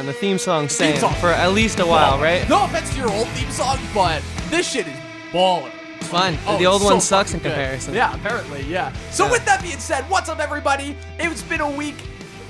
the theme song sang for at least a while, right? No offense to your old theme song, but this shit is baller. It's fun. Oh, the old so one sucks in good. comparison. Yeah, apparently, yeah. So with that being said, what's up, everybody? It's been a week.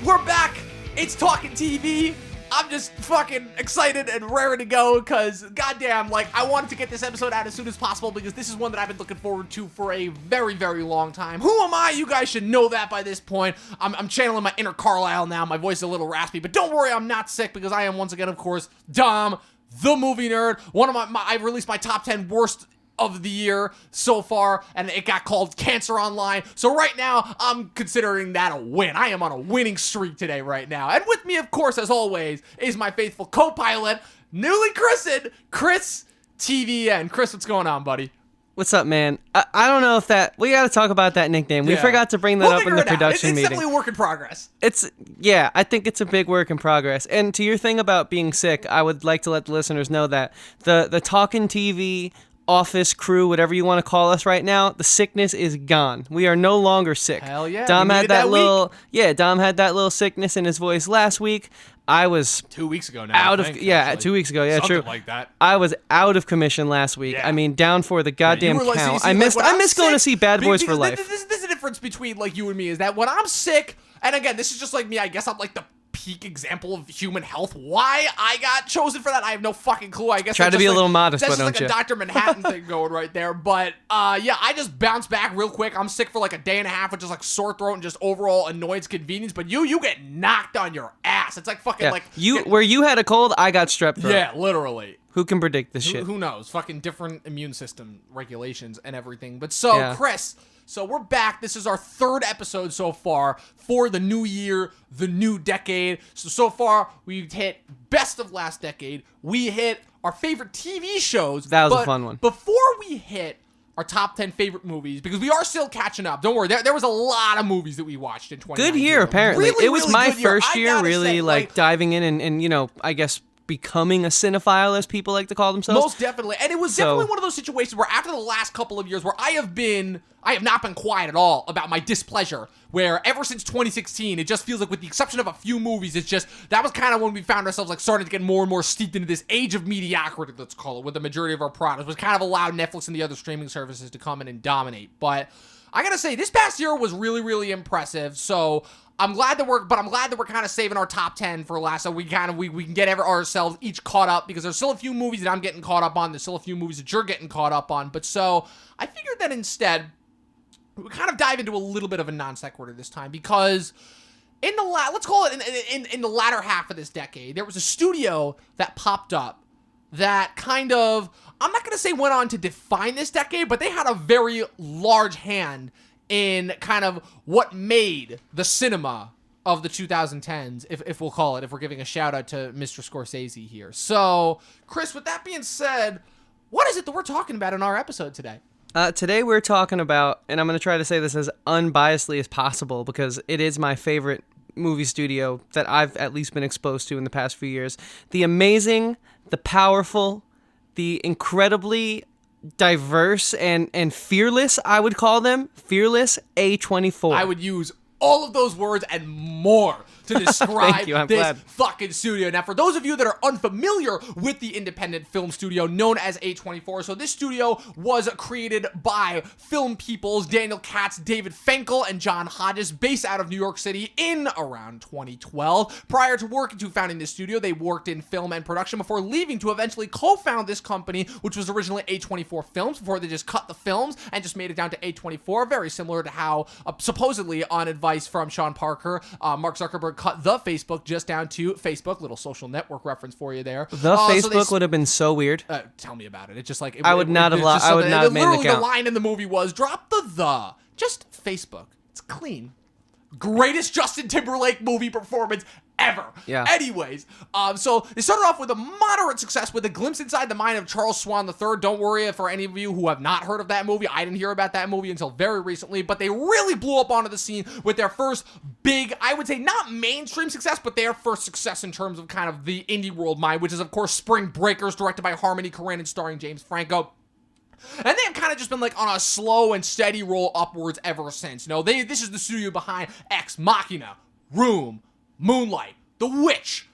We're back. It's Talkin TV. I'm just fucking excited and raring to go because, goddamn, like, I wanted to get this episode out as soon as possible because this is one that I've been looking forward to for a very, very long time. Who am I? You guys should know that by this point. I'm channeling my inner Carlisle now. My voice is a little raspy, but don't worry, I'm not sick because I am, once again, of course, Dom, the movie nerd. One of I released my top 10 worst of the year so far, and it got called Cancer Online. So right now, I'm considering that a win. I am on a winning streak today right now. And with me, of course, as always, is my faithful co-pilot, newly christened, Chris TVN. Chris, what's going on, buddy? What's up, man? I don't know if we got to talk about that nickname. We forgot to bring that up in the production meeting. It's definitely a work in progress. I think it's a big work in progress. And to your thing about being sick, I would like to let the listeners know that the Talkin TV office crew, whatever you want to call us right now, the sickness is gone. We are no longer sick. Hell yeah. Dom had that little sickness in his voice last week. I was 2 weeks ago now. 2 weeks ago. Yeah, something true. Like that. I was out of commission last week. Yeah. I mean, down for the goddamn count. I miss going to see Bad Boys for Life. This is the difference between like you and me is that when I'm sick, and again, this is just like me. I guess I'm like the peak example of human health. Why I got chosen for that, I have no fucking clue. I guess try to be a little modest, that's but just don't like you? a Dr. Manhattan thing going right there. But yeah, I just bounced back real quick. I'm sick for like a day and a half with just like sore throat and just overall annoyance, convenience. But you get knocked on your ass. It's like fucking where you had a cold, I got strep throat. Yeah, literally. Who can predict this shit? Who knows? Fucking different immune system regulations and everything. But so, Chris, so we're back. This is our third episode so far for the new year, the new decade. So far, we've hit best of last decade. We hit our favorite TV shows. That was a fun one. Before we hit our top 10 favorite movies, because we are still catching up. Don't worry, there was a lot of movies that we watched in 2019. Good year, apparently. Really, it was really my good year. first year really like diving in and you know, I guess becoming a cinephile, as people like to call themselves. Most definitely. And it was definitely one of those situations where after the last couple of years where I have not been quiet at all about my displeasure, where ever since 2016, it just feels like with the exception of a few movies, it's just, that was kind of when we found ourselves like starting to get more and more steeped into this age of mediocrity, let's call it, with the majority of our products, which kind of allowed Netflix and the other streaming services to come in and dominate. But I gotta say, this past year was really, really impressive. So I'm glad that we're kind of saving our top 10 for last, so we can get ourselves each caught up, because there's still a few movies that I'm getting caught up on. There's still a few movies that you're getting caught up on. But so I figured that instead we kind of dive into a little bit of a non sequitur this time, because in the let's call it in the latter half of this decade, there was a studio that popped up that kind of, I'm not gonna say went on to define this decade, but they had a very large hand in kind of what made the cinema of the 2010s, if we'll call it, if we're giving a shout out to Mr. Scorsese here. So, Chris, with that being said, what is it that we're talking about in our episode today? Today we're talking about, and I'm going to try to say this as unbiasedly as possible because it is my favorite movie studio that I've at least been exposed to in the past few years. The amazing, the powerful, the incredibly diverse and fearless, I would call them, fearless A24. I would use all of those words and more to describe this fucking studio. Now, for those of you that are unfamiliar with the independent film studio known as A24, so this studio was created by film peoples Daniel Katz, David Fenkel, and John Hodges, based out of New York City in around 2012. Prior to founding this studio, they worked in film and production before leaving to eventually co-found this company, which was originally A24 Films, before they just cut the films and just made it down to A24, very similar to how, supposedly on advice from Sean Parker, Mark Zuckerberg cut the Facebook just down to Facebook. Little social network reference for you there. Facebook would have been so weird. Tell me about it. It's just like I would not have made the account. The line in the movie was drop the. Just Facebook. It's clean. Greatest Justin Timberlake movie performance ever. Yeah. Anyways, so they started off with a moderate success with a glimpse inside the mind of Charles Swan III. Don't worry for any of you who have not heard of that movie. I didn't hear about that movie until very recently, but they really blew up onto the scene with their first big, I would say not mainstream success, but their first success in terms of kind of the indie world mind, which is of course Spring Breakers, directed by Harmony Korine and starring James Franco. And they've kind of just been like on a slow and steady roll upwards ever since. This is the studio behind Ex Machina, Room, Moonlight, The Witch,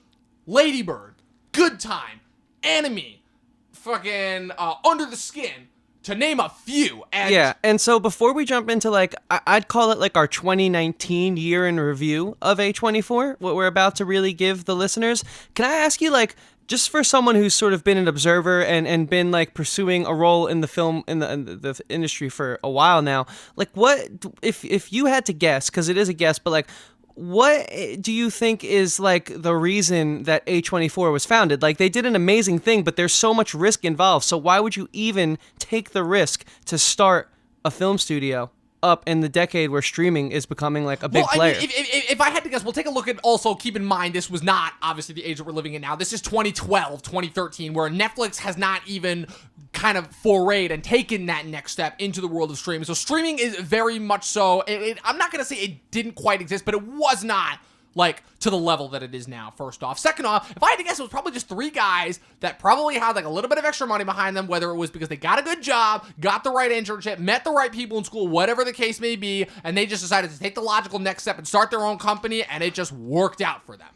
Lady Bird, Good Time, Enemy, fucking Under the Skin, to name a few. And yeah, and so before we jump into like, I'd call it like our 2019 year in review of A24, what we're about to really give the listeners, can I ask you, like, just for someone who's sort of been an observer and been like pursuing a role in the film in the industry for a while now, like, what if you had to guess, because it is a guess, but like, what do you think is like the reason that A24 was founded? Like, they did an amazing thing, but there's so much risk involved. So why would you even take the risk to start a film studio up in the decade where streaming is becoming like a big player? I mean, if I had to guess, we'll take a look at, also keep in mind, this was not obviously the age that we're living in now. This is 2012, 2013, where Netflix has not even kind of forayed and taken that next step into the world of streaming. So streaming is very much so, I'm not going to say it didn't quite exist, but it was not like to the level that it is now, first off. Second off, if I had to guess, it was probably just three guys that probably had like a little bit of extra money behind them, whether it was because they got a good job, got the right internship, met the right people in school, whatever the case may be, and they just decided to take the logical next step and start their own company, and it just worked out for them.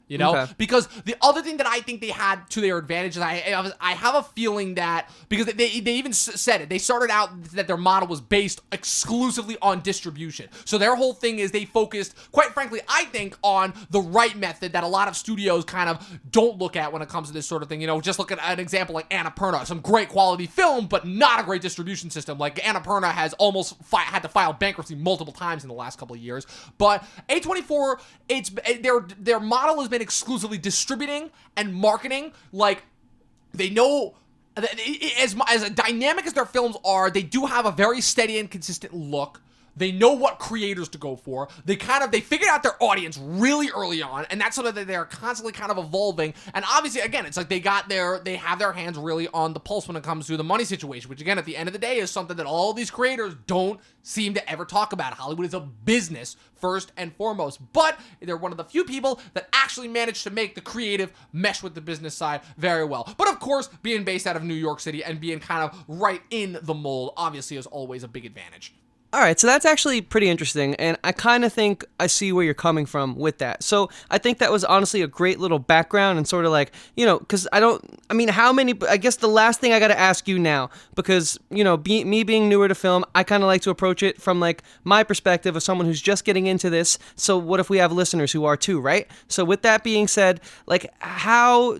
You know, Okay. because the other thing that I think they had to their advantage is I have a feeling that, because they even said it, they started out that their model was based exclusively on distribution. So their whole thing is they focused, quite frankly, I think, on the right method that a lot of studios kind of don't look at when it comes to this sort of thing. You know, just look at an example like Annapurna, some great quality film, but not a great distribution system. Like Annapurna has almost had to file bankruptcy multiple times in the last couple of years. But A24, their model has been exclusively distributing and marketing. Like, they know that as dynamic as their films are, they do have a very steady and consistent look. They know what creators to go for. They figured out their audience really early on, and that's something that they're constantly kind of evolving. And obviously, again, it's like they have their hands really on the pulse when it comes to the money situation, which again, at the end of the day, is something that all these creators don't seem to ever talk about. Hollywood is a business first and foremost, but they're one of the few people that actually manage to make the creative mesh with the business side very well. But of course, being based out of New York City and being kind of right in the mold, obviously, is always a big advantage. All right, so that's actually pretty interesting, and I kind of think I see where you're coming from with that. So I think that was honestly a great little background and sort of like, you know, because I guess the last thing I got to ask you now, because, you know, me being newer to film, I kind of like to approach it from like my perspective of someone who's just getting into this. So what if we have listeners who are too, right? So with that being said, like, how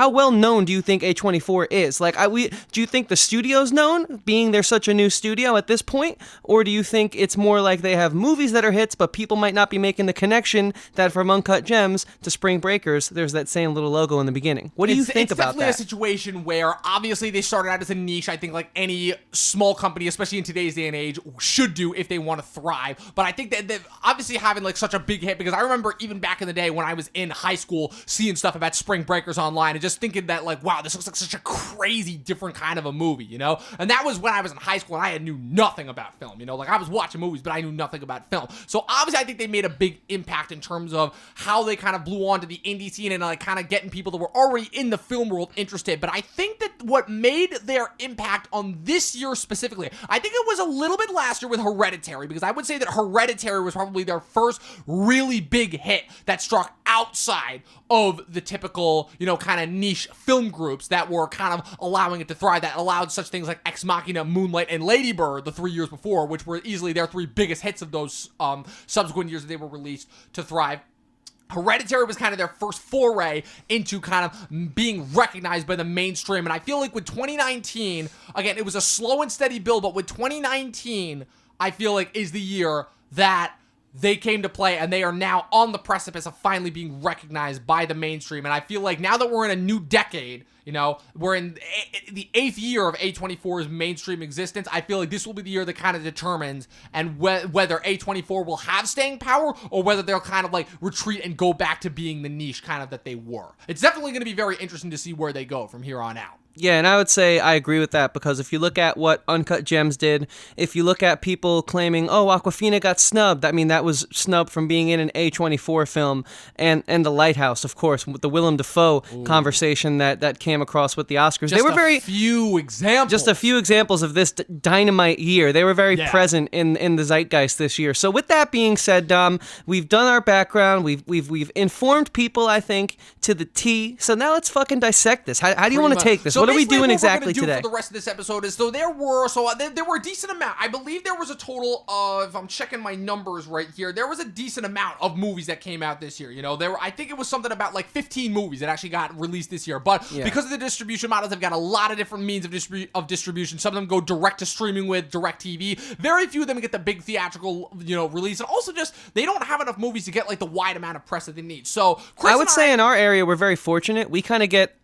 well known do you think A24 is? Like, do you think the studio's known, being they're such a new studio at this point? Or do you think it's more like they have movies that are hits, but people might not be making the connection that from Uncut Gems to Spring Breakers, there's that same little logo in the beginning? What do you think about that? It's definitely a situation where, obviously, they started out as a niche. I think like any small company, especially in today's day and age, should do if they want to thrive. But I think that obviously having like such a big hit, because I remember even back in the day when I was in high school seeing stuff about Spring Breakers online and just thinking that like, wow, this looks like such a crazy different kind of a movie, you know? And that was when I was in high school and I knew nothing about film, you know? Like, I was watching movies, but I knew nothing about film. So obviously I think they made a big impact in terms of how they kind of blew onto the indie scene and like kind of getting people that were already in the film world interested. But I think that what made their impact on this year specifically, I think it was a little bit last year with Hereditary, because I would say that Hereditary was probably their first really big hit that struck outside of the typical, you know, kind of niche film groups that were kind of allowing it to thrive, that allowed such things like Ex Machina, Moonlight, and Lady Bird the 3 years before, which were easily their three biggest hits of those subsequent years that they were released, to thrive. Hereditary was kind of their first foray into kind of being recognized by the mainstream. And I feel like with 2019, again, it was a slow and steady build, but with 2019, I feel like is the year that they came to play, and they are now on the precipice of finally being recognized by the mainstream. And I feel like now that we're in a new decade, you know, we're in the 8th year of A24's mainstream existence, I feel like this will be the year that kind of determines and whether A24 will have staying power or whether they'll kind of like retreat and go back to being the niche kind of that they were. It's definitely going to be very interesting to see where they go from here on out. Yeah, and I would say I agree with that because if you look at what Uncut Gems did, if you look at people claiming, oh, Aquafina got snubbed, I mean, that was snubbed from being in an A24 film, and The Lighthouse, of course, with the Willem Dafoe conversation that came across with the Oscars. Just they were very few examples. Just a few examples of this dynamite year. They were very present in the zeitgeist this year. So with that being said, Dom, we've done our background. We've informed people, I think, to the T. So now let's fucking dissect this. How do you want to take this? So what are we doing exactly today? For the rest of this episode is there were a decent amount. I believe there was a total of, if I'm checking my numbers right here, there was a decent amount of movies that came out this year. I think it was something about like 15 movies that actually got released this year. But because of the distribution models, they've got a lot of different means of distribution. Some of them go direct to streaming with DirecTV. Very few of them get the big theatrical release, and also just they don't have enough movies to get like the wide amount of press that they need. So Chris I would say in our area we're very fortunate. We kind of get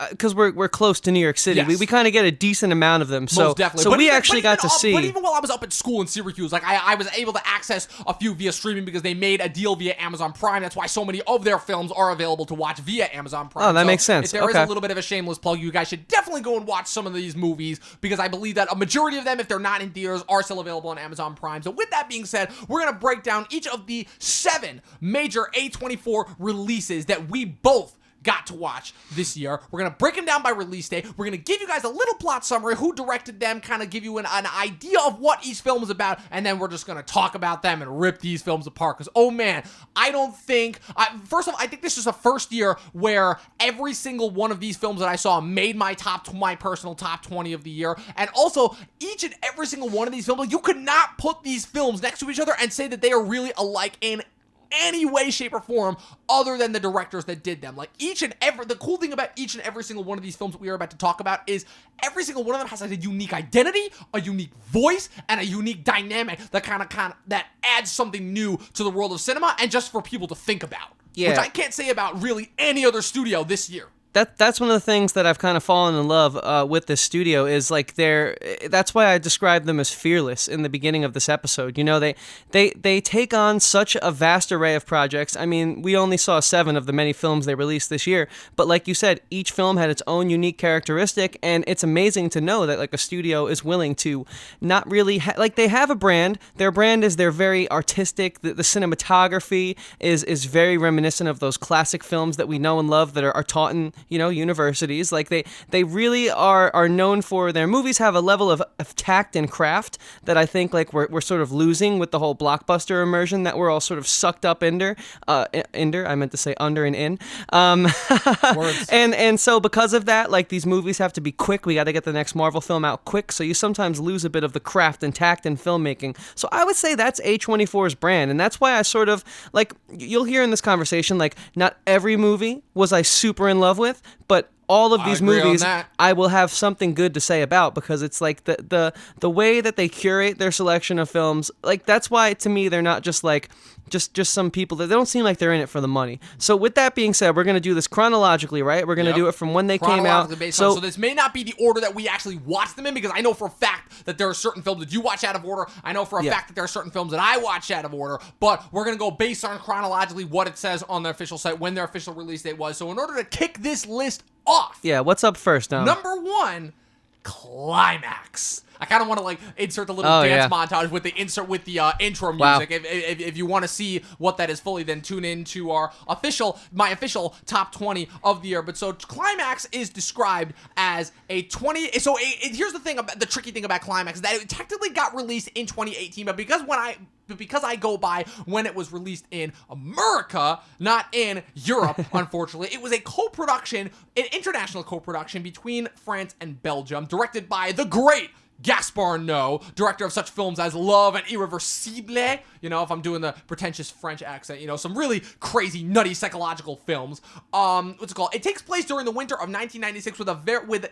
because we're close to New York City, yes. we kind of get a decent amount of them. So, most definitely. So we actually got to see. But even while I was up at school in Syracuse, like I was able to access a few via streaming because they made a deal via Amazon Prime. That's why so many of their films are available to watch via Amazon Prime. Oh, that makes sense. If there is a little bit of a shameless plug, you guys should definitely go and watch some of these movies because I believe that a majority of them, if they're not in theaters, are still available on Amazon Prime. So with that being said, we're going to break down each of the 7 major A24 releases that we both got to watch this year. We're going to break them down by release date. We're going to give you guys a little plot summary, who directed them, kind of give you an idea of what each film is about, and then we're just going to talk about them and rip these films apart. Because, oh man, first of all, I think this is the first year where every single one of these films that I saw made my personal top 20 of the year. And also, each and every single one of these films, you could not put these films next to each other and say that they are really alike in any way, shape, or form other than the directors that did them. Like the cool thing about each and every single one of these films that we are about to talk about is every single one of them has a unique identity, a unique voice, and a unique dynamic that adds something new to the world of cinema and just for people to think about. Yeah. Which I can't say about really any other studio this year. That's one of the things that I've kind of fallen in love with this studio is like that's why I described them as fearless in the beginning of this episode. They take on such a vast array of projects. I mean, we only saw 7 of the many films they released this year, but like you said, each film had its own unique characteristic, and it's amazing to know that like a studio is willing to not really they have a brand. Their brand is they're very artistic. The cinematography is very reminiscent of those classic films that we know and love that are taught in universities. Like they really are known for their movies have a level of tact and craft that I think like we're sort of losing with the whole blockbuster immersion that we're all sort of sucked up under. I meant to say under and in. Words. And so because of that, like these movies have to be quick. We got to get the next Marvel film out quick. So you sometimes lose a bit of the craft and tact in filmmaking. So I would say that's A24's brand, and that's why I sort of like you'll hear in this conversation like not every movie was I super in love with, but all of these movies I will have something good to say about because it's like the way that they curate their selection of films, like that's why to me they're not just like just some people that they don't seem like they're in it for the money. So with that being said, we're going to do this chronologically, right? We're going to do it from when they came out. So this may not be the order that we actually watched them in because I know for a fact that there are certain films that you watch out of order. I know for a fact that there are certain films that I watch out of order, but we're going to go based on chronologically what it says on the official site when their official release date was. So in order to kick this list off. Yeah, what's up first, Dom? Number 1, Climax. I kind of want to like insert the little dance montage with the intro music. Wow. If you want to see what that is fully, then tune in to my official top 20 of the year. But so Climax is described as a 20. So here's the thing about the tricky thing about Climax is that it technically got released in 2018, but because I go by when it was released in America, not in Europe, unfortunately, it was a an international co-production between France and Belgium, directed by the great Gaspar Noé, director of such films as Love and Irreversible, if I'm doing the pretentious French accent, some really crazy, nutty psychological films. What's it called? It takes place during the winter of 1996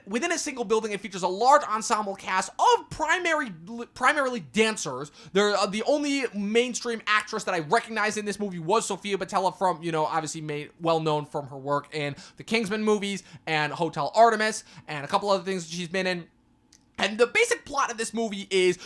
within a single building. It features a large ensemble cast of primarily dancers. The only mainstream actress that I recognize in this movie was Sofia Boutella from, obviously well known from her work in the Kingsman movies and Hotel Artemis and a couple other things that she's been in. And the basic plot of this movie is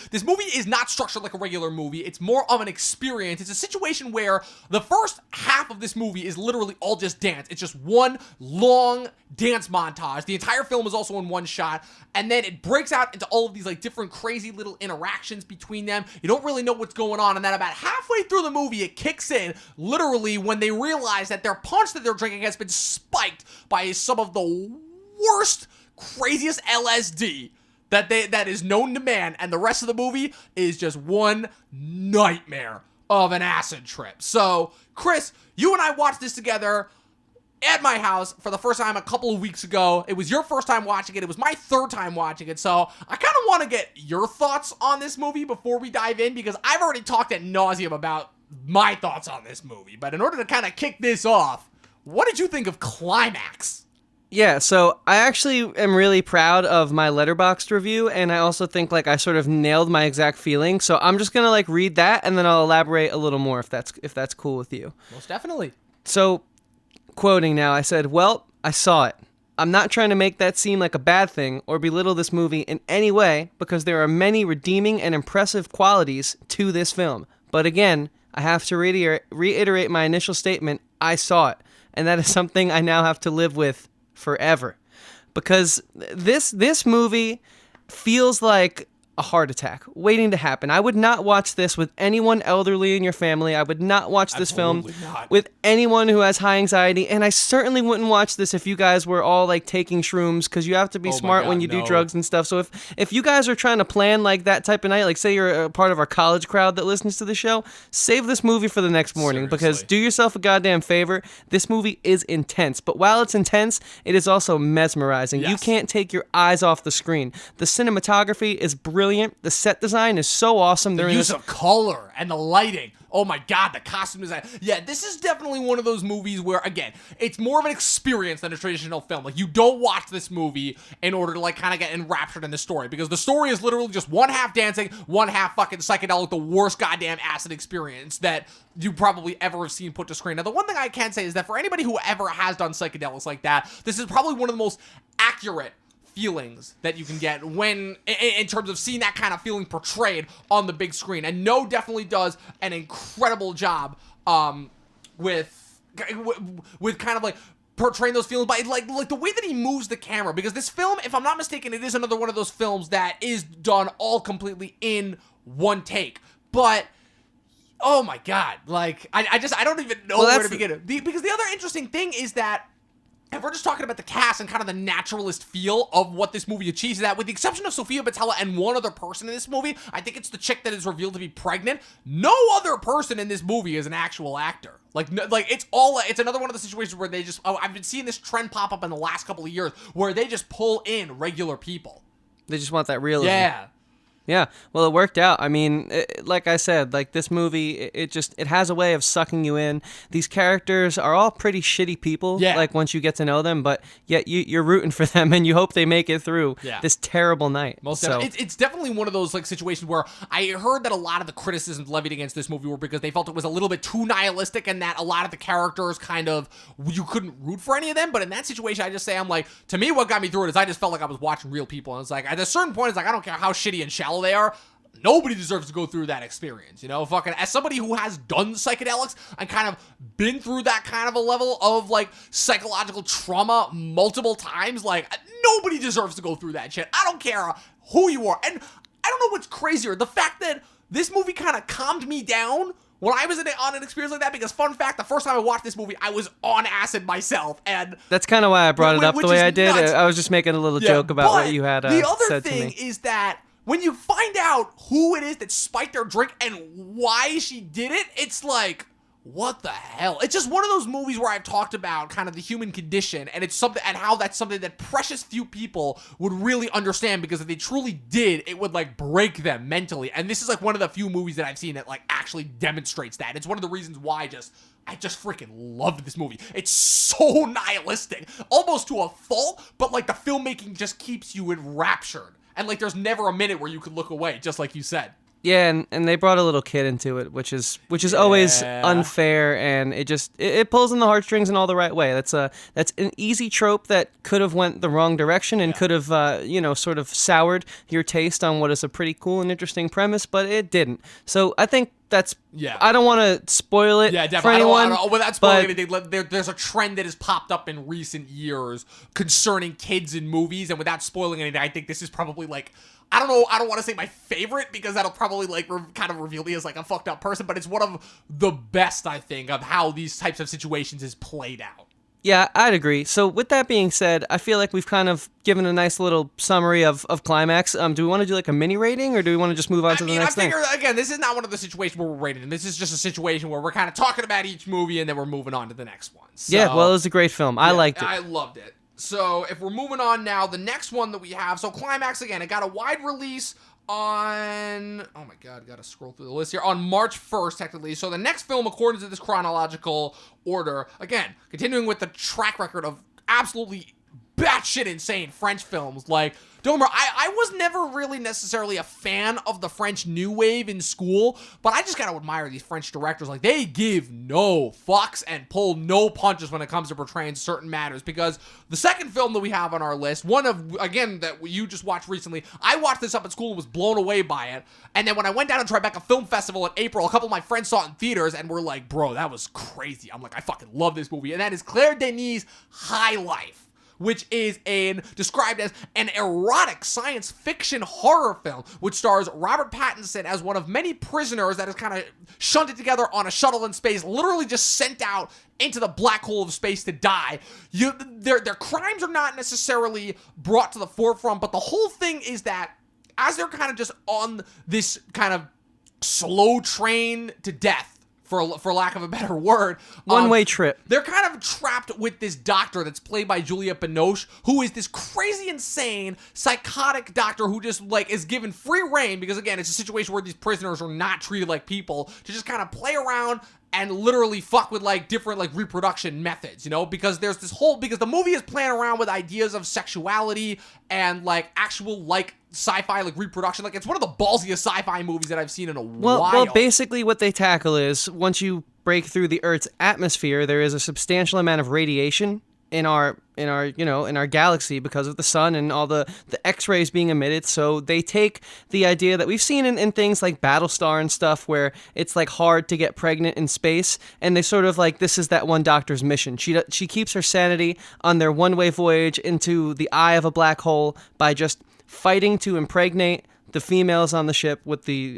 not structured like a regular movie. It's more of an experience. It's a situation where the first half of this movie is literally all just dance. It's just one long dance montage. The entire film is also in one shot. And then it breaks out into all of these like different crazy little interactions between them. You don't really know what's going on. And then about halfway through the movie, it kicks in literally when they realize that their punch that they're drinking has been spiked by some of the worst, craziest LSD that is known to man, and the rest of the movie is just one nightmare of an acid trip. So, Chris, you and I watched this together at my house for the first time a couple of weeks ago. It was your first time watching it. It was my third time watching it. So, I kind of want to get your thoughts on this movie before we dive in, because I've already talked ad nauseum about my thoughts on this movie. But in order to kind of kick this off, what did you think of Climax? Yeah, so I actually am really proud of my Letterboxd review, and I also think like I sort of nailed my exact feeling. So I'm just gonna like read that, and then I'll elaborate a little more if that's cool with you. Most definitely. So, quoting now, I said, "Well, I saw it. I'm not trying to make that seem like a bad thing or belittle this movie in any way, because there are many redeeming and impressive qualities to this film. But again, I have to reiterate my initial statement. I saw it, and that is something I now have to live with forever, because this movie feels like a heart attack waiting to happen. I would not watch this with anyone elderly in your family. I would not watch this film with anyone who has high anxiety, and I certainly wouldn't watch this if you guys were all like taking shrooms, because you have to be smart when you do drugs and stuff. So if you guys are trying to plan like that type of night, like say you're a part of our college crowd that listens to the show, save this movie for the next morning. Seriously. Because do yourself a goddamn favor. This movie is intense, but while it's intense, it is also mesmerizing. Yes. You can't take your eyes off the screen. The cinematography is brilliant. The set design is so awesome. The use of color and the lighting. Oh my god, the costume design. Yeah, this is definitely one of those movies where, again, it's more of an experience than a traditional film. Like, you don't watch this movie in order to, like, kind of get enraptured in the story, because the story is literally just one half dancing, one half fucking psychedelic, the worst goddamn acid experience that you probably ever have seen put to screen. Now, the one thing I can say is that for anybody who ever has done psychedelics like that, this is probably one of the most accurate feelings that you can get when in terms of seeing that kind of feeling portrayed on the big screen. And No definitely does an incredible job with kind of like portraying those feelings by like the way that he moves the camera, because this film, if I'm not mistaken, it is another one of those films that is done all completely in one take. But oh my god, like I don't even know where to begin. Because the other interesting thing is that if we're just talking about the cast and kind of the naturalist feel of what this movie achieves, is that with the exception of Sofia Boutella and one other person in this movie, I think it's the chick that is revealed to be pregnant, no other person in this movie is an actual actor. Like it's another one of the situations where they just, I've been seeing this trend pop up in the last couple of years where they just pull in regular people. They just want that realism. Yeah. Yeah, well, it worked out. I mean, like I said, like this movie, it has a way of sucking you in. These characters are all pretty shitty people, like once you get to know them, but yet you're rooting for them and you hope they make it through this terrible night. Most definitely. It's definitely one of those like situations where I heard that a lot of the criticisms levied against this movie were because they felt it was a little bit too nihilistic and that a lot of the characters kind of, you couldn't root for any of them. But in that situation, I just say, I'm like, to me, what got me through it is I just felt like I was watching real people. And it's like, at a certain point, it's like, I don't care how shitty and shallow they are, nobody deserves to go through that experience, you know? Fucking, as somebody who has done psychedelics and kind of been through that kind of a level of, like, psychological trauma multiple times, like, nobody deserves to go through that shit. I don't care who you are. And I don't know what's crazier, the fact that this movie kind of calmed me down when I was on an experience like that, because fun fact, the first time I watched this movie, I was on acid myself, and that's kind of why I brought it up the way I did. Nuts. I was just making a little joke about what you had said to me. The other thing is that when you find out who it is that spiked their drink and why she did it, it's like, what the hell? It's just one of those movies where I've talked about kind of the human condition, and it's something, and how that's something that precious few people would really understand, because if they truly did, it would like break them mentally. And this is like one of the few movies that I've seen that like actually demonstrates that. It's one of the reasons why I just freaking loved this movie. It's so nihilistic, almost to a fault, but like the filmmaking just keeps you enraptured. And like there's never a minute where you could look away, just like you said. Yeah, and they brought a little kid into it, which is always unfair, and it pulls in the heartstrings in all the right way. That's an easy trope that could have went the wrong direction and could have sort of soured your taste on what is a pretty cool and interesting premise, but it didn't. So I think that's I don't want to spoil it for anyone. Without spoiling anything, there's a trend that has popped up in recent years concerning kids in movies, and without spoiling anything, I think this is probably like, I don't know, I don't want to say my favorite because that'll probably like kind of reveal me as like a fucked up person, but it's one of the best, I think, of how these types of situations is played out. Yeah, I'd agree. So with that being said, I feel like we've kind of given a nice little summary of Climax. Do we want to do like a mini rating, or do we want to just move on to the next thing? I figure, again, this is not one of the situations where we're rating it. This is just a situation where we're kind of talking about each movie and then we're moving on to the next one. So, yeah, well, it was a great film. I liked it. I loved it. So if we're moving on now, the next one that we have, so Climax, again, it got a wide release on, oh my god, gotta scroll through the list here, on March 1st, technically. So the next film, according to this chronological order, again, continuing with the track record of absolutely batshit insane French films, like, don't remember, I was never really necessarily a fan of the French New Wave in school, but I just gotta admire these French directors. Like, they give no fucks and pull no punches when it comes to portraying certain matters, because the second film that we have on our list, one of, again, that you just watched recently, I watched this up at school and was blown away by it, and then when I went down to Tribeca Film Festival in April, a couple of my friends saw it in theaters and were like, bro, that was crazy. I'm like, I fucking love this movie, and that is Claire Denis' High Life, which is described as an erotic science fiction horror film, which stars Robert Pattinson as one of many prisoners that is kind of shunted together on a shuttle in space, literally just sent out into the black hole of space to die. Their crimes are not necessarily brought to the forefront, but the whole thing is that as they're kind of just on this kind of slow train to death, for lack of a better word. One-way trip. They're kind of trapped with this doctor that's played by Juliette Binoche, who is this crazy, insane, psychotic doctor who just, like, is given free reign, because, again, it's a situation where these prisoners are not treated like people, to just kind of play around and literally fuck with, like, different, like, reproduction methods, you know? Because there's this whole, because the movie is playing around with ideas of sexuality and, like, actual, like, sci-fi, like, reproduction. Like, it's one of the ballsiest sci-fi movies that I've seen in a while. Well, basically what they tackle is, once you break through the Earth's atmosphere, there is a substantial amount of radiation in our galaxy because of the sun and all the X-rays being emitted. So they take the idea that we've seen in things like Battlestar and stuff, where it's like hard to get pregnant in space, and they sort of like, this is that one doctor's mission. She keeps her sanity on their one-way voyage into the eye of a black hole by just fighting to impregnate the females on the ship with the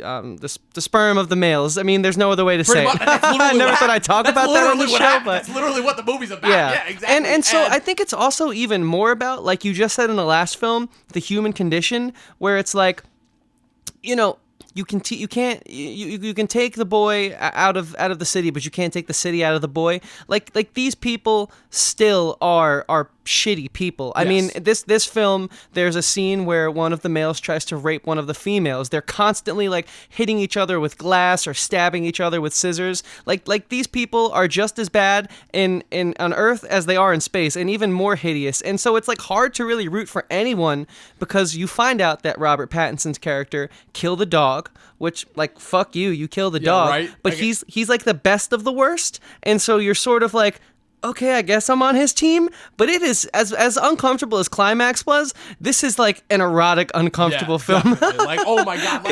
sperm of the males. I mean, there's no other way to say it. I never thought I'd talk about that on the show, but that's literally what the movie's about. Yeah, exactly. And so I think it's also even more about, like you just said in the last film, the human condition, where it's like, you know, you can take the boy out of the city, but you can't take the city out of the boy. Like these people still are shitty people. I mean, this film, there's a scene where one of the males tries to rape one of the females. They're constantly like hitting each other with glass or stabbing each other with scissors. Like these people are just as bad in on Earth as they are in space, and even more hideous. And so it's like hard to really root for anyone, because you find out that Robert Pattinson's character killed a dog, which, like, fuck you kill the dog. Right? But he's like the best of the worst. And so you're sort of like, okay, I guess I'm on his team, but it is, as uncomfortable as Climax was, this is like an erotic, uncomfortable film. Like, oh my god.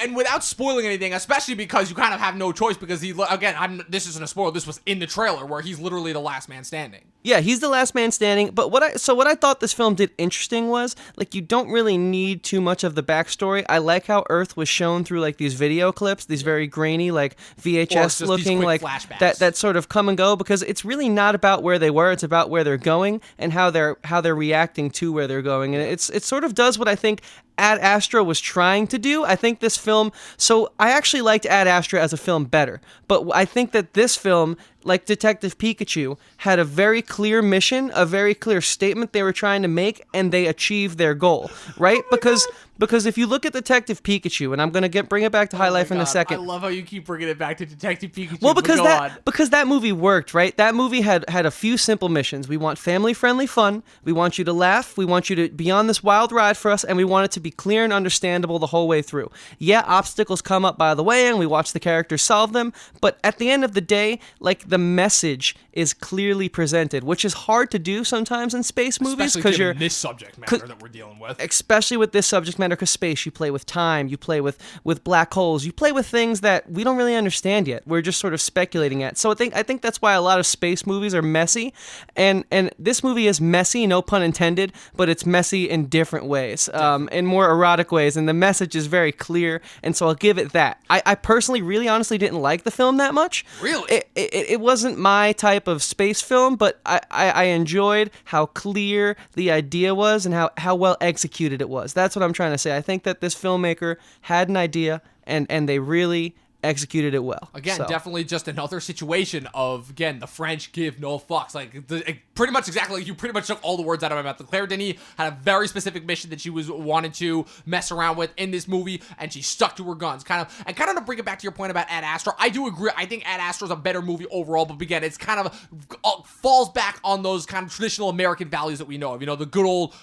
And without spoiling anything, especially because you kind of have no choice, because this isn't a spoiler, this was in the trailer, where he's literally the last man standing. Yeah, he's the last man standing, but what I thought this film did interesting was, like, you don't really need too much of the backstory. I like how Earth was shown through, like, these video clips, these very grainy, like, VHS looking, like, flashbacks. that sort of come and go, because it's really not about where they were, it's about where they're going and how they're reacting to where they're going. And it sort of does what I think Ad Astra was trying to do. I think this film, so I actually liked Ad Astra as a film better, but I think that this film, like Detective Pikachu, had a very clear mission, a very clear statement they were trying to make, and they achieved their goal, right? Because Because if you look at Detective Pikachu, and I'm going to bring it back to High Life in a second. I love how you keep bringing it back to Detective Pikachu. Well, because that movie worked, right? That movie had a few simple missions. We want family-friendly fun. We want you to laugh. We want you to be on this wild ride for us, and we want it to be clear and understandable the whole way through. Yeah, obstacles come up by the way, and we watch the characters solve them. But at the end of the day, like, the message is clearly presented, which is hard to do sometimes in space movies because you're this subject matter that we're dealing with. Especially with this subject matter, because space, you play with time, you play with black holes, you play with things that we don't really understand yet. We're just sort of speculating at. So I think that's why a lot of space movies are messy, and this movie is messy, no pun intended, but it's messy in different ways, in more erotic ways, and the message is very clear, and so I'll give it that. I personally, really honestly didn't like the film that much. Really? It wasn't my type of space film, but I enjoyed how clear the idea was and how well executed it was. That's what I'm trying to say. I think that this filmmaker had an idea, and they really executed it well. Again, definitely just another situation of, again, the French give no fucks. Like, pretty much exactly like you pretty much took all the words out of my mouth. Claire Denis had a very specific mission that she was wanted to mess around with in this movie, and she stuck to her guns. Kind of to bring it back to your point about Ad Astra, I do agree. I think Ad Astra is a better movie overall, but again, it's kind of falls back on those kind of traditional American values that we know of. You know, the good old,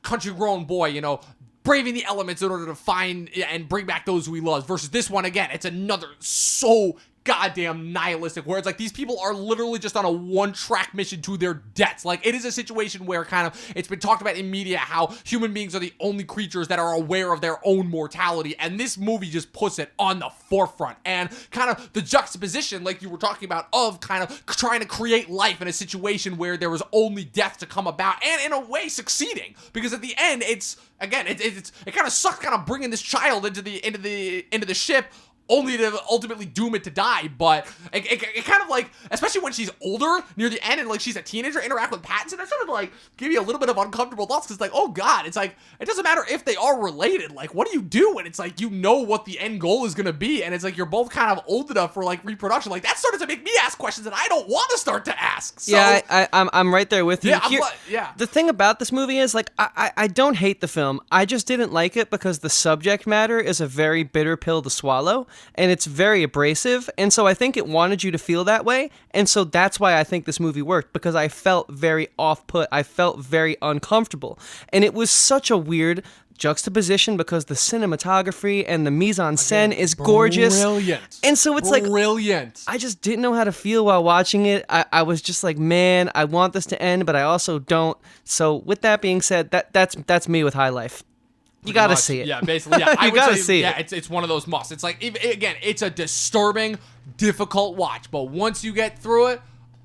country-grown boy, braving the elements in order to find and bring back those who he loves, versus this one, again, it's another so goddamn nihilistic, where it's like these people are literally just on a one-track mission to their deaths. Like, it is a situation where kind of it's been talked about in media how human beings are the only creatures that are aware of their own mortality, and this movie just puts it on the forefront. And kind of the juxtaposition, like you were talking about, of kind of trying to create life in a situation where there was only death to come about, and in a way succeeding, because at the end it kind of sucks, kind of bringing this child into the ship, only to ultimately doom it to die. But it kind of like, especially when she's older near the end and like she's a teenager, interact with Pattinson, that sort of like give you a little bit of uncomfortable thoughts, because like, oh god, it's like, it doesn't matter if they are related, like what do you do when it's like, what the end goal is gonna be, and it's like you're both kind of old enough for like reproduction. Like, that started to make me ask questions that I don't want to start to ask. So, yeah, I'm right there with you. Yeah, the thing about this movie is, like, I don't hate the film, I just didn't like it because the subject matter is a very bitter pill to swallow, and it's very abrasive, and so I think it wanted you to feel that way, and so that's why I think this movie worked, because I felt very off-put, I felt very uncomfortable, and it was such a weird juxtaposition because the cinematography and the mise-en-scène is gorgeous. Brilliant. And so it's brilliant. I just didn't know how to feel while watching it. I was just like, man, I want this to end, but I also don't. So with that being said, that's me with High Life. You gotta see it. Yeah, basically, yeah. You gotta see it. Yeah, it's one of those musts. It's like, again, it's a disturbing, difficult watch, but once you get through it,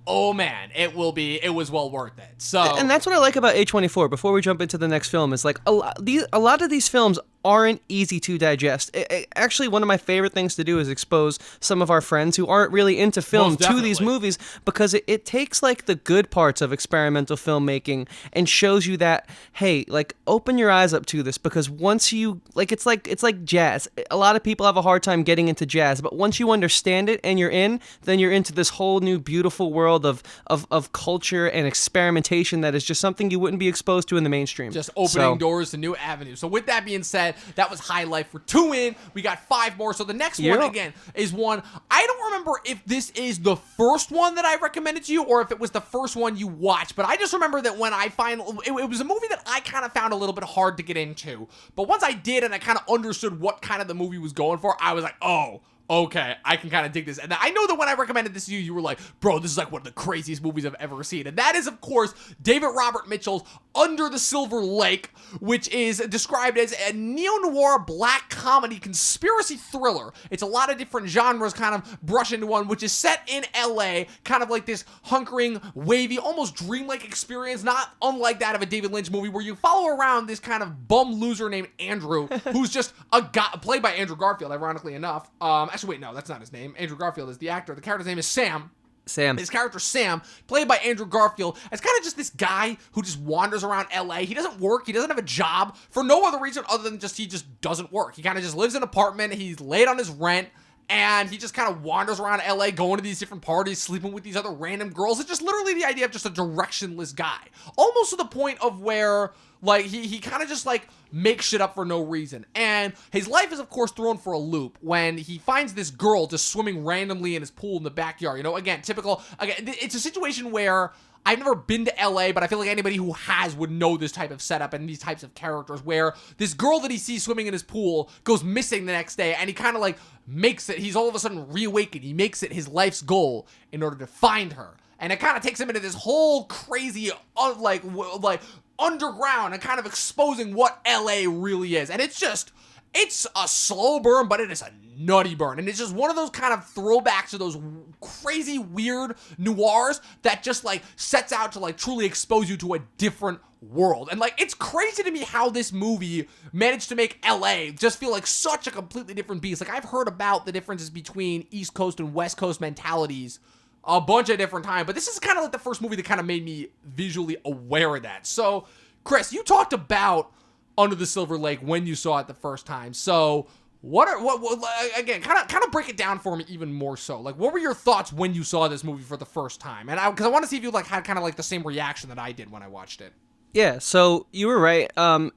oh man, it was well worth it. So, and that's what I like about A24. Before we jump into the next film, is like a lot of these films aren't easy to digest. Actually, one of my favorite things to do is expose some of our friends who aren't really into film to these movies, because it takes like the good parts of experimental filmmaking and shows you that, hey, like, open your eyes up to this, because once you, like, it's like jazz. A lot of people have a hard time getting into jazz, but once you understand it and you're in, then you're into this whole new beautiful world of culture and experimentation that is just something you wouldn't be exposed to in the mainstream. Just opening doors to new avenues. So with that being said, that was High Life. We're 2 in. We got 5 more. So the next one, again, is one, I don't remember if this is the first one that I recommended to you or if it was the first one you watched, but I just remember that when it was a movie that I kind of found a little bit hard to get into. But once I did and I kind of understood what kind of the movie was going for, I was like, oh, okay, I can kind of dig this. And I know that when I recommended this to you, you were like, bro, this is like one of the craziest movies I've ever seen. And that is, of course, David Robert Mitchell's Under the Silver Lake, which is described as a neo-noir black comedy conspiracy thriller. It's a lot of different genres kind of brush into one, which is set in LA, kind of like this hunkering, wavy, almost dreamlike experience, not unlike that of a David Lynch movie, where you follow around this kind of bum loser named Andrew, who's just a guy, played by Andrew Garfield, ironically enough. Actually, wait, no, that's not his name. Andrew Garfield is the actor. The character's name is Sam. His character, Sam, played by Andrew Garfield, is kind of just this guy who just wanders around LA. He doesn't work. He doesn't have a job for no other reason other than he just doesn't work. He kind of just lives in an apartment. He's late on his rent. And he just kind of wanders around LA, going to these different parties, sleeping with these other random girls. It's just literally the idea of just a directionless guy. Almost to the point of where, Like, he kind of just, like, makes shit up for no reason. And his life is, of course, thrown for a loop when he finds this girl just swimming randomly in his pool in the backyard. You know, again, typical. Again, it's a situation where I've never been to LA, but I feel like anybody who has would know this type of setup and these types of characters, where this girl that he sees swimming in his pool goes missing the next day, and he kind of, like, makes it. He's all of a sudden reawakened. He makes it his life's goal in order to find her. And it kind of takes him into this whole crazy, like underground and kind of exposing what LA really is. And it's a slow burn, but it is a nutty burn. And it's just one of those kind of throwbacks to those crazy, weird noirs that just, like, sets out to, like, truly expose you to a different world. And, like, it's crazy to me how this movie managed to make LA just feel like such a completely different beast. Like, I've heard about the differences between East Coast and West Coast mentalities a bunch of different times, but this is kind of like the first movie that kind of made me visually aware of that. So, Chris, you talked about Under the Silver Lake when you saw it the first time. So, what again, kind of break it down for me even more so. Like, what were your thoughts when you saw this movie for the first time? And because I want to see if you, like, had kind of like the same reaction that I did when I watched it. Yeah, so you were right.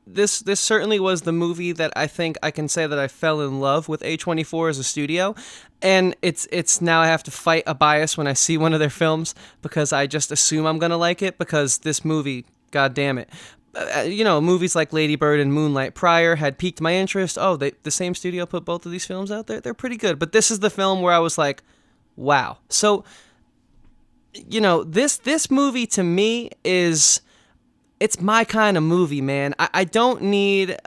This certainly was the movie that I think I can say that I fell in love with A24 as a studio, and it's now I have to fight a bias when I see one of their films because I just assume I'm gonna like it because this movie, god damn it. Movies like Lady Bird and Moonlight prior had piqued my interest. Oh, the same studio put both of these films out there. They're pretty good, but this is the film where I was like, wow. So, this movie to me is. It's my kind of movie, man. I don't need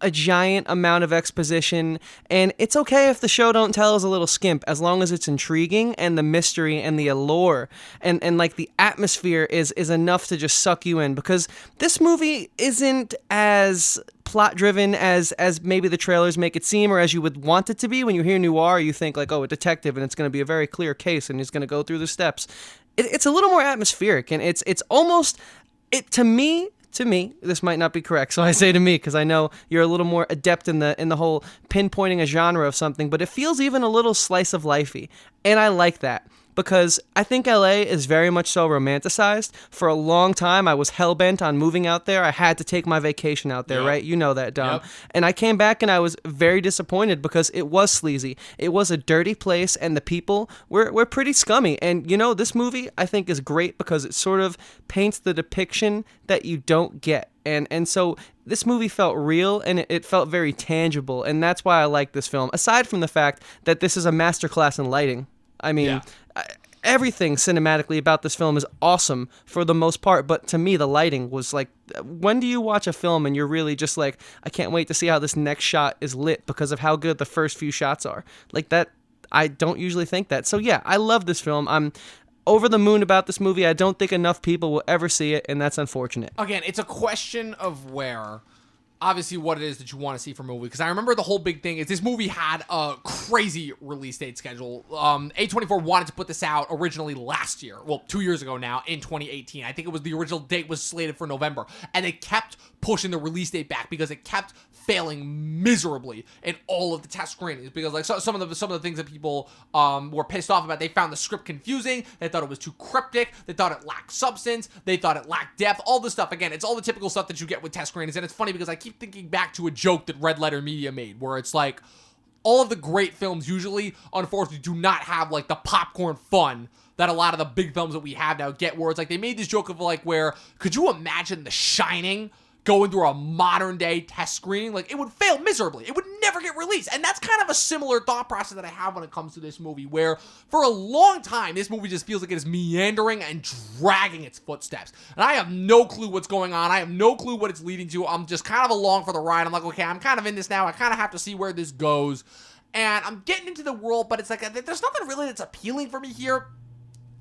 a giant amount of exposition, and it's okay if the show don't tell is a little skimp, as long as it's intriguing and the mystery and the allure and like the atmosphere is enough to just suck you in, because this movie isn't as plot driven as maybe the trailers make it seem, or as you would want it to be. When you hear noir, you think like, oh, a detective, and it's going to be a very clear case, and he's going to go through the steps. It's a little more atmospheric, and it's almost... To me, this might not be correct, so I say to me because I know you're a little more adept in the whole pinpointing a genre of something, but it feels even a little slice of lifey, and I like that. Because I think LA is very much so romanticized. For a long time, I was hell-bent on moving out there. I had to take my vacation out there, right? You know that, Dom. Yep. And I came back and I was very disappointed because it was sleazy. It was a dirty place, and the people were pretty scummy. And, this movie, I think, is great because it sort of paints the depiction that you don't get. And so this movie felt real, and it felt very tangible. And that's why I like this film, aside from the fact that this is a masterclass in lighting. I mean, everything cinematically about this film is awesome for the most part, but to me, the lighting was like, when do you watch a film and you're really just like, I can't wait to see how this next shot is lit because of how good the first few shots are? Like that, I don't usually think that. So yeah, I love this film. I'm over the moon about this movie. I don't think enough people will ever see it, and that's unfortunate. Again, it's a question of where... obviously what it is that you want to see from a movie, because I remember the whole big thing is this movie had a crazy release date schedule. A24 wanted to put this out originally last year, well, 2 years ago now, in 2018. I think it was the original date was slated for November, and they kept pushing the release date back because it kept failing miserably in all of the test screenings, because like some of the things that people were pissed off about, they found the script confusing, they thought it was too cryptic, they thought it lacked substance, they thought it lacked depth, all this stuff. Again, it's all the typical stuff that you get with test screenings, and it's funny because I keep thinking back to a joke that Red Letter Media made, where it's like, all of the great films usually, unfortunately, do not have like the popcorn fun that a lot of the big films that we have now get, where it's like, they made this joke of like, where, could you imagine The Shining going through a modern day test screening? Like, it would fail miserably. It would never get released. And that's kind of a similar thought process that I have when it comes to this movie, where for a long time, this movie just feels like it is meandering and dragging its footsteps. And I have no clue what's going on. I have no clue what it's leading to. I'm just kind of along for the ride. I'm like, okay, I'm kind of in this now. I kind of have to see where this goes. And I'm getting into the world, but it's like, there's nothing really that's appealing for me here.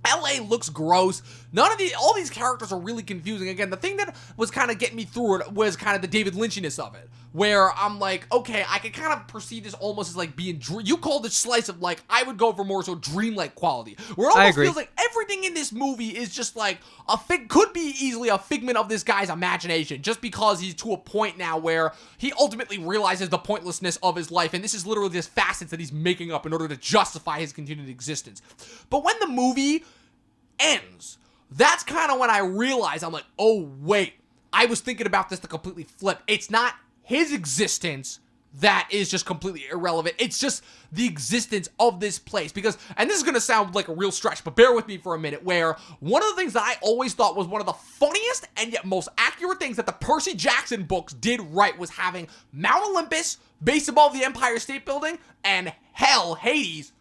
LA looks gross. All these characters are really confusing. Again, the thing that was kind of getting me through it was kind of the David Lynchiness of it, where I'm like, okay, I can kind of perceive this almost as like being, you called it slice of, like, I would go for more so dreamlike quality, where it almost feels like everything in this movie is just like could be easily a figment of this guy's imagination, just because he's to a point now where he ultimately realizes the pointlessness of his life, and this is literally just facets that he's making up in order to justify his continued existence. But when the movie ends, that's kind of when I realize, I'm like, oh wait, I was thinking about this to completely flip. It's not his existence that is just completely irrelevant. It's just the existence of this place. Because, and this is going to sound like a real stretch, but bear with me for a minute, where one of the things that I always thought was one of the funniest and yet most accurate things that the Percy Jackson books did right was having Mount Olympus, based above the Empire State Building, and hell, Hades,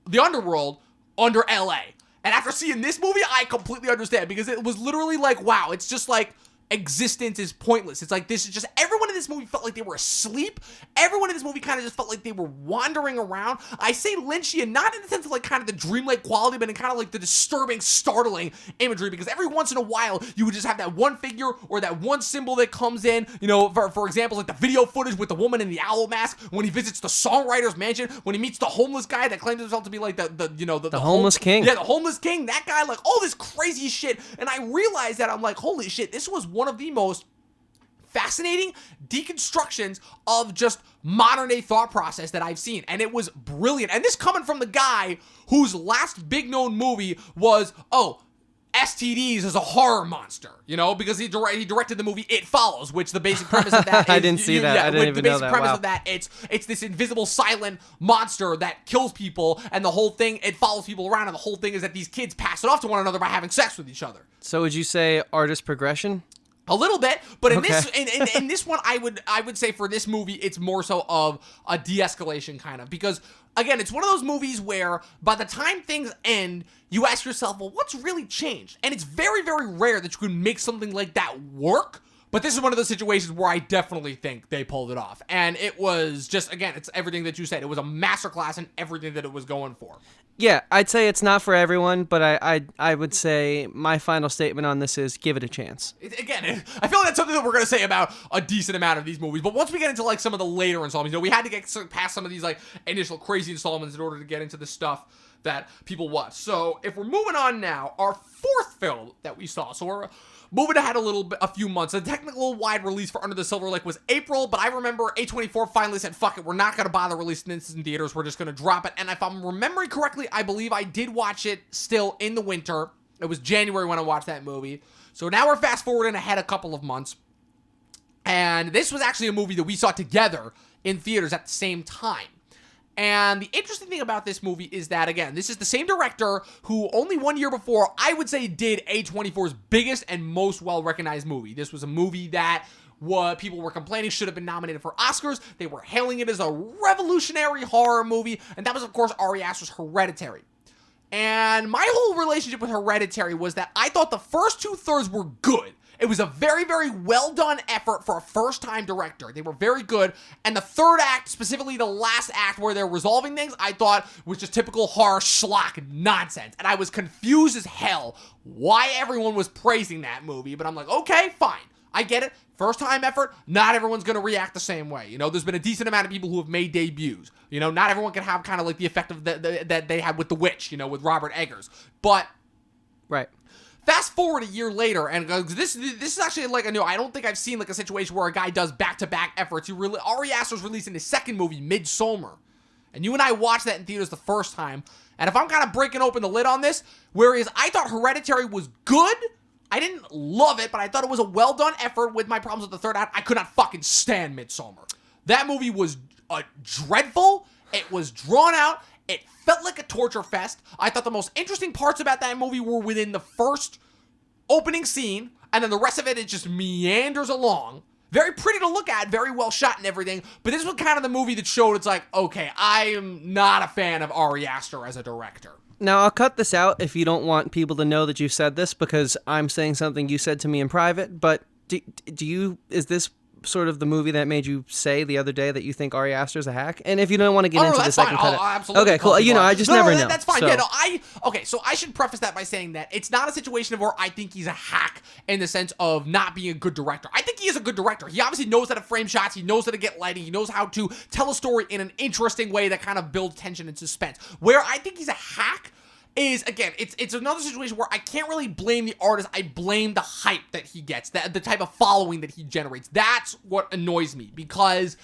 the underworld, under LA. And after seeing this movie, I completely understand, because it was literally like, wow, it's just like, existence is pointless. It's like, this is just, everyone in this movie felt like they were asleep. Everyone in this movie kind of just felt like they were wandering around. I say Lynchian, not in the sense of like kind of the dreamlike quality, but in kind of like the disturbing, startling imagery, because every once in a while, you would just have that one figure or that one symbol that comes in, you know, for example, like the video footage with the woman in the owl mask, when he visits the songwriter's mansion, when he meets the homeless guy that claims himself to be like the homeless king. Yeah, the homeless king, that guy, like all this crazy shit. And I realized that I'm like, holy shit, this was one of the most fascinating deconstructions of just modern day thought process that I've seen. And it was brilliant. And this coming from the guy whose last big known movie was, STDs as a horror monster, you know, because he directed the movie It Follows, which the basic premise of that is, I didn't see that. I didn't even know that. The basic premise of that, it's this invisible silent monster that kills people, and the whole thing, it follows people around, and the whole thing is that these kids pass it off to one another by having sex with each other. So would you say artist progression? A little bit, but in Okay. this in this one, I would say for this movie, it's more so of a de-escalation kind of, because again, it's one of those movies where by the time things end, you ask yourself, well, what's really changed? And it's very, very rare that you can make something like that work. But this is one of those situations where I definitely think they pulled it off. And it was just, again, it's everything that you said. It was a masterclass in everything that it was going for. Yeah, I'd say it's not for everyone, but I would say my final statement on this is give it a chance. Again, I feel like that's something that we're going to say about a decent amount of these movies. But once we get into like some of the later installments, you know, we had to get past some of these like initial crazy installments in order to get into the stuff that people watch. So if we're moving on now, our fourth film that we saw. So we're moving ahead a few months. The technical wide release for Under the Silver Lake was April, but I remember A24 finally said, fuck it, we're not going to bother releasing this in theaters. We're just going to drop it. And if I'm remembering correctly, I believe I did watch it still in the winter. It was January when I watched that movie. So now we're fast forwarding ahead a couple of months. And this was actually a movie that we saw together in theaters at the same time. And the interesting thing about this movie is that, again, this is the same director who only 1 year before, I would say, did A24's biggest and most well-recognized movie. This was a movie that what people were complaining should have been nominated for Oscars. They were hailing it as a revolutionary horror movie, and that was, of course, Ari Aster's Hereditary. And my whole relationship with Hereditary was that I thought the first two-thirds were good. It was a very, very well-done effort for a first-time director. They were very good. And the third act, specifically the last act where they're resolving things, I thought was just typical horror schlock nonsense. And I was confused as hell why everyone was praising that movie. But I'm like, okay, fine. I get it. First-time effort. Not everyone's going to react the same way. You know, there's been a decent amount of people who have made debuts. You know, not everyone can have kind of like the effect of that they had with The Witch, you know, with Robert Eggers. But... Right. Fast forward a year later, and this is actually like I don't think I've seen like a situation where a guy does back-to-back efforts. Ari Aster's releasing his second movie, Midsommar, and you and I watched that in theaters the first time. And if I'm kind of breaking open the lid on this, whereas I thought Hereditary was good, I didn't love it, but I thought it was a well-done effort. With my problems with the third act, I could not fucking stand Midsommar. That movie was dreadful. It was drawn out. It felt like a torture fest. I thought the most interesting parts about that movie were within the first opening scene, and then the rest of it just meanders along. Very pretty to look at, very well shot and everything, but this was kind of the movie that showed it's like, okay, I am not a fan of Ari Aster as a director. Now, I'll cut this out if you don't want people to know that you said this, because I'm saying something you said to me in private, but is this sort of the movie that made you say the other day that you think Ari Aster's a hack? And if you don't want to get into this, I can cut it. Absolutely. Okay, cool. You know, I just never know. That's fine. So. Yeah, no, so I should preface that by saying that it's not a situation of where I think he's a hack in the sense of not being a good director. I think he is a good director. He obviously knows how to frame shots. He knows how to get lighting. He knows how to tell a story in an interesting way that kind of builds tension and suspense. Where I think he's a hack is, again, it's another situation where I can't really blame the artist. I blame the hype that he gets, the type of following that he generates. That's what annoys me, because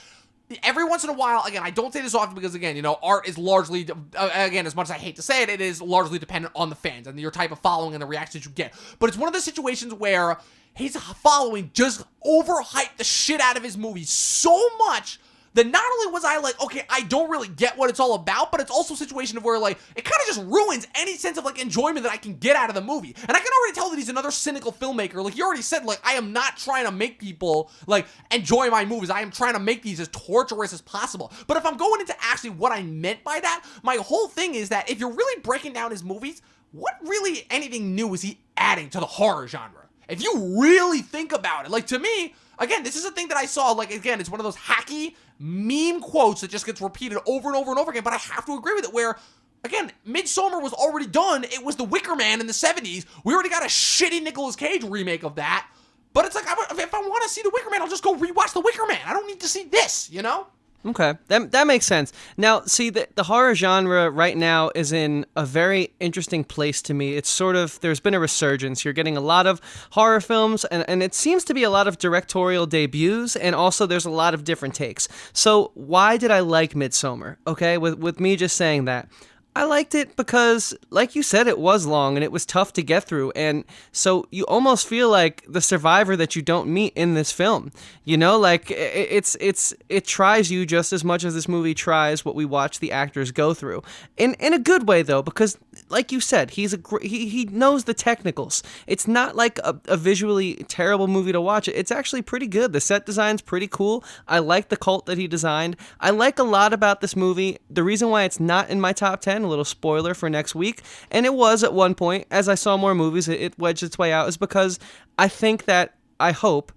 every once in a while, again, I don't say this often because, again, you know, art is largely, again, as much as I hate to say it, it is largely dependent on the fans and your type of following and the reactions you get. But it's one of the situations where his following just overhyped the shit out of his movie so much that not only was I like, okay, I don't really get what it's all about, but it's also a situation of where, like, it kind of just ruins any sense of, like, enjoyment that I can get out of the movie. And I can already tell that he's another cynical filmmaker. Like, he already said, like, I am not trying to make people, like, enjoy my movies. I am trying to make these as torturous as possible. But if I'm going into actually what I meant by that, my whole thing is that if you're really breaking down his movies, what really anything new is he adding to the horror genre? If you really think about it, like, to me, again, this is a thing that I saw, like, again, it's one of those hacky meme quotes that just gets repeated over and over and over again, but I have to agree with it where, again, Midsommar was already done. It was The Wicker Man in the 70s. We already got a shitty Nicolas Cage remake of that, but it's like, if I want to see The Wicker Man, I'll just go rewatch The Wicker Man. I don't need to see this, you know? Okay, that makes sense. Now, see, the horror genre right now is in a very interesting place to me. It's sort of, there's been a resurgence. You're getting a lot of horror films, and it seems to be a lot of directorial debuts, and also there's a lot of different takes. So why did I like Midsommar? Okay, with me just saying that. I liked it because, like you said, it was long and it was tough to get through, and so you almost feel like the survivor that you don't meet in this film. You know, like it tries you just as much as this movie tries what we watch the actors go through. In a good way though, because like you said, he knows the technicals. It's not like a visually terrible movie to watch. It's actually pretty good. The set design's pretty cool. I like the cult that he designed. I like a lot about this movie. The reason why it's not in my top 10, a little spoiler for next week, and it was at one point, as I saw more movies, it wedged its way out, is because I think that, I hope,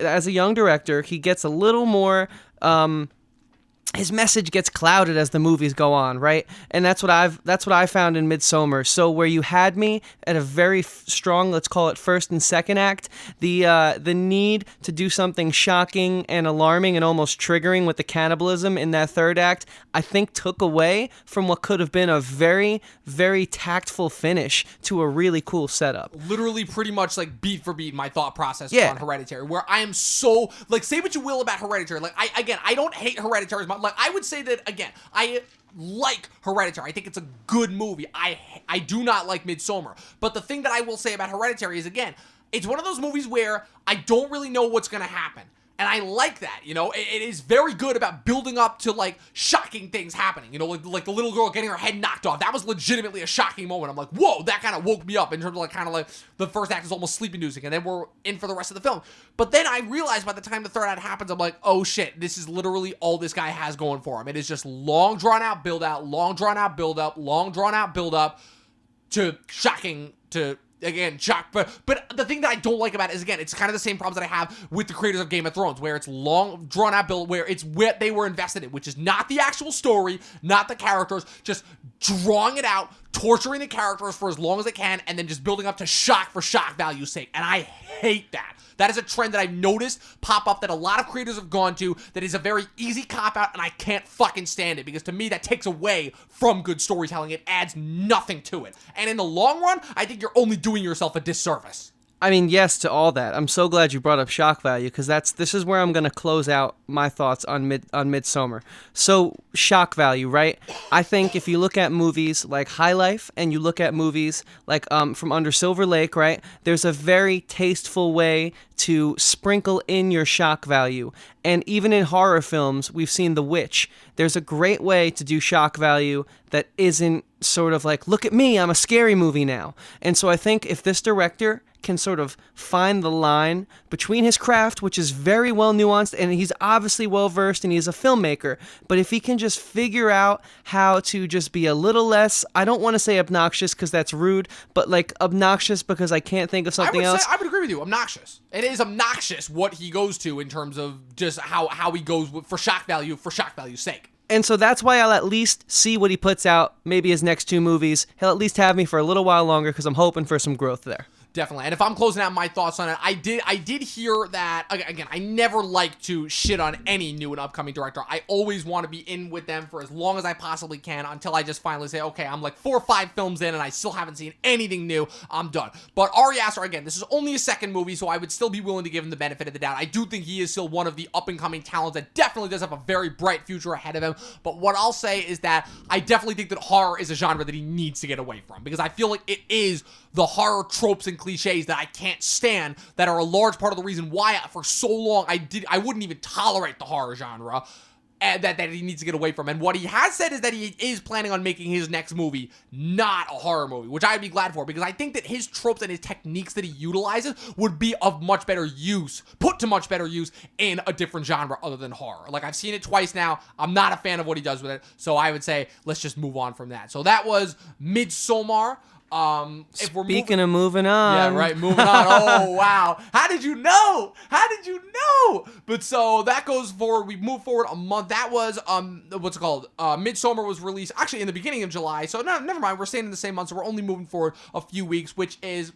as a young director, he gets a little more, his message gets clouded as the movies go on, right? And that's what I found in Midsommar. So where you had me at a very strong, let's call it first and second act, the need to do something shocking and alarming and almost triggering with the cannibalism in that third act, I think took away from what could have been a very, very tactful finish to a really cool setup. Literally pretty much like beat for beat my thought process on Hereditary, where I am so, like, say what you will about Hereditary. Like, I don't hate Hereditary as much. Like, I would say that, again, I like Hereditary. I think it's a good movie. I do not like Midsommar. But the thing that I will say about Hereditary is, again, it's one of those movies where I don't really know what's going to happen. And I like that, you know? It is very good about building up to, like, shocking things happening. You know, like the little girl getting her head knocked off. That was legitimately a shocking moment. I'm like, whoa, that kind of woke me up in terms of, like, kind of like the first act is almost sleep-inducing, and then we're in for the rest of the film. But then I realized by the time the third act happens, I'm like, oh, shit, this is literally all this guy has going for him. It is just long, drawn-out build-out, long, drawn-out build-up, long, drawn-out build-up to shocking, to... Again, shock, but the thing that I don't like about it is, again, it's kind of the same problems that I have with the creators of Game of Thrones, where it's long, drawn-out build, where it's what they were invested in, which is not the actual story, not the characters, just drawing it out, torturing the characters for as long as they can, and then just building up to shock for shock value's sake, and I hate that. That is a trend that I've noticed pop up that a lot of creators have gone to that is a very easy cop-out, and I can't fucking stand it, because to me, that takes away from good storytelling. It adds nothing to it. And in the long run, I think you're only doing yourself a disservice. I mean, yes to all that. I'm so glad you brought up shock value, because this is where I'm going to close out my thoughts on Midsommar. So, shock value, right? I think if you look at movies like High Life and you look at movies like From Under Silver Lake, right? There's a very tasteful way to sprinkle in your shock value. And even in horror films, we've seen The Witch. There's a great way to do shock value that isn't sort of like, look at me, I'm a scary movie now. And so I think if this director can sort of find the line between his craft, which is very well nuanced, and he's obviously well versed and he's a filmmaker, but if he can just figure out how to just be a little less, I don't want to say obnoxious because that's rude, but like obnoxious because I can't think of something else. I would agree with you, obnoxious. It is obnoxious what he goes to in terms of just how he goes for shock value's sake. And so that's why I'll at least see what he puts out, maybe his next two movies. He'll at least have me for a little while longer because I'm hoping for some growth there. Definitely. And if I'm closing out my thoughts on it, I did hear that, again, I never like to shit on any new and upcoming director. I always want to be in with them for as long as I possibly can until I just finally say, okay, I'm like 4 or 5 films in and I still haven't seen anything new. I'm done. But Ari Aster, again, this is only his second movie, so I would still be willing to give him the benefit of the doubt. I do think he is still one of the up-and-coming talents that definitely does have a very bright future ahead of him. But what I'll say is that I definitely think that horror is a genre that he needs to get away from, because I feel like it is the horror tropes and cliches that I can't stand, that are a large part of the reason why for so long I wouldn't even tolerate the horror genre. And that he needs to get away from. And what he has said is that he is planning on making his next movie not a horror movie, which I'd be glad for, because I think that his tropes and his techniques that he utilizes would be of much better use, put to much better use in a different genre other than horror. Like, I've seen it twice now. I'm not a fan of what he does with it, so I would say let's just move on from that. So that was Midsommar. Speaking of moving on. Yeah, right, moving on. Oh, wow. How did you know? But so that goes forward. We move forward a month. That was, what's it called? Midsommar was released actually in the beginning of July. So no, never mind. We're staying in the same month. So we're only moving forward a few weeks, which is,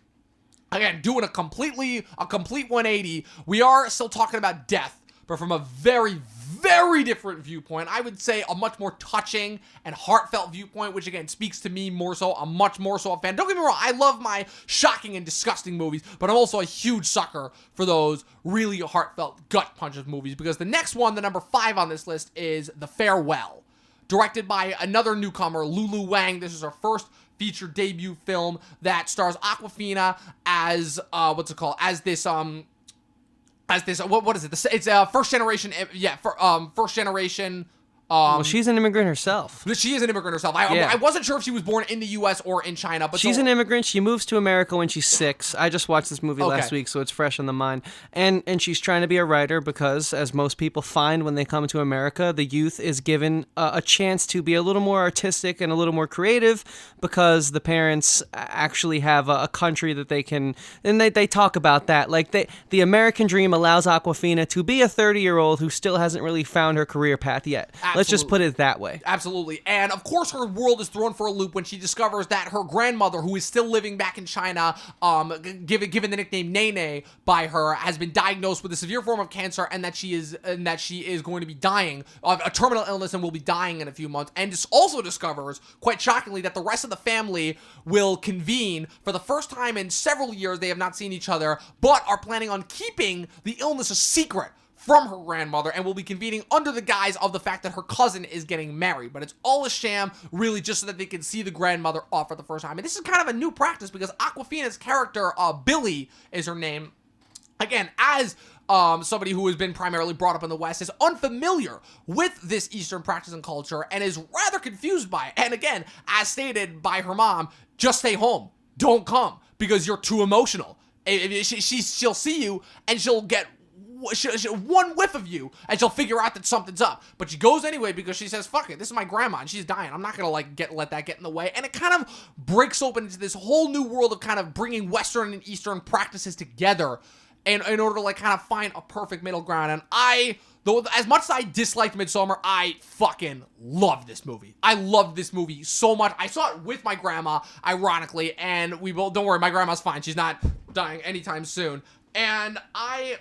again, doing a complete 180. We are still talking about death, but from a very, very different viewpoint. I would say a much more touching and heartfelt viewpoint, which again speaks to me more so. I'm much more so a fan. Don't get me wrong, I love my shocking and disgusting movies, but I'm also a huge sucker for those really heartfelt gut punches movies, because the next one, the number 5 on this list, is The Farewell, directed by another newcomer, Lulu Wang. This is her first feature debut film that stars Awkwafina as what is it? It's first generation. Yeah, first generation. Well, she's an immigrant herself. She is an immigrant herself. I wasn't sure if she was born in the U.S. or in China, but she's an immigrant. She moves to America when she's 6. I just watched this movie last week, so it's fresh in the mind. And she's trying to be a writer because, as most people find when they come to America, the youth is given a chance to be a little more artistic and a little more creative, because the parents actually have a country that they can. And they talk about that. Like, the American dream allows Awkwafina to be a 30-year-old who still hasn't really found her career path yet. Let's just put it that way. Absolutely. And of course her world is thrown for a loop when she discovers that her grandmother, who is still living back in China, given the nickname Nene by her, has been diagnosed with a severe form of cancer, and that she is going to be dying of a terminal illness and will be dying in a few months. And also discovers, quite shockingly, that the rest of the family will convene for the first time in several years. They have not seen each other, but are planning on keeping the illness a secret from her grandmother, and will be convening under the guise of the fact that her cousin is getting married. But it's all a sham, really, just so that they can see the grandmother off for the first time. And this is kind of a new practice, because Awkwafina's character, Billy is her name, again, as somebody who has been primarily brought up in the West, is unfamiliar with this Eastern practice and culture, and is rather confused by it. And again, as stated by her mom, just stay home. Don't come, because you're too emotional. She'll see you, and she'll get one whiff of you, and she'll figure out that something's up. But she goes anyway, because she says, fuck it, this is my grandma, and she's dying. I'm not gonna let that get in the way. And it kind of breaks open into this whole new world of kind of bringing Western and Eastern practices together in order to kind of find a perfect middle ground. And though as much as I disliked Midsommar, I fucking loved this movie. I loved this movie so much. I saw it with my grandma, ironically, and we both, don't worry, my grandma's fine. She's not dying anytime soon. And I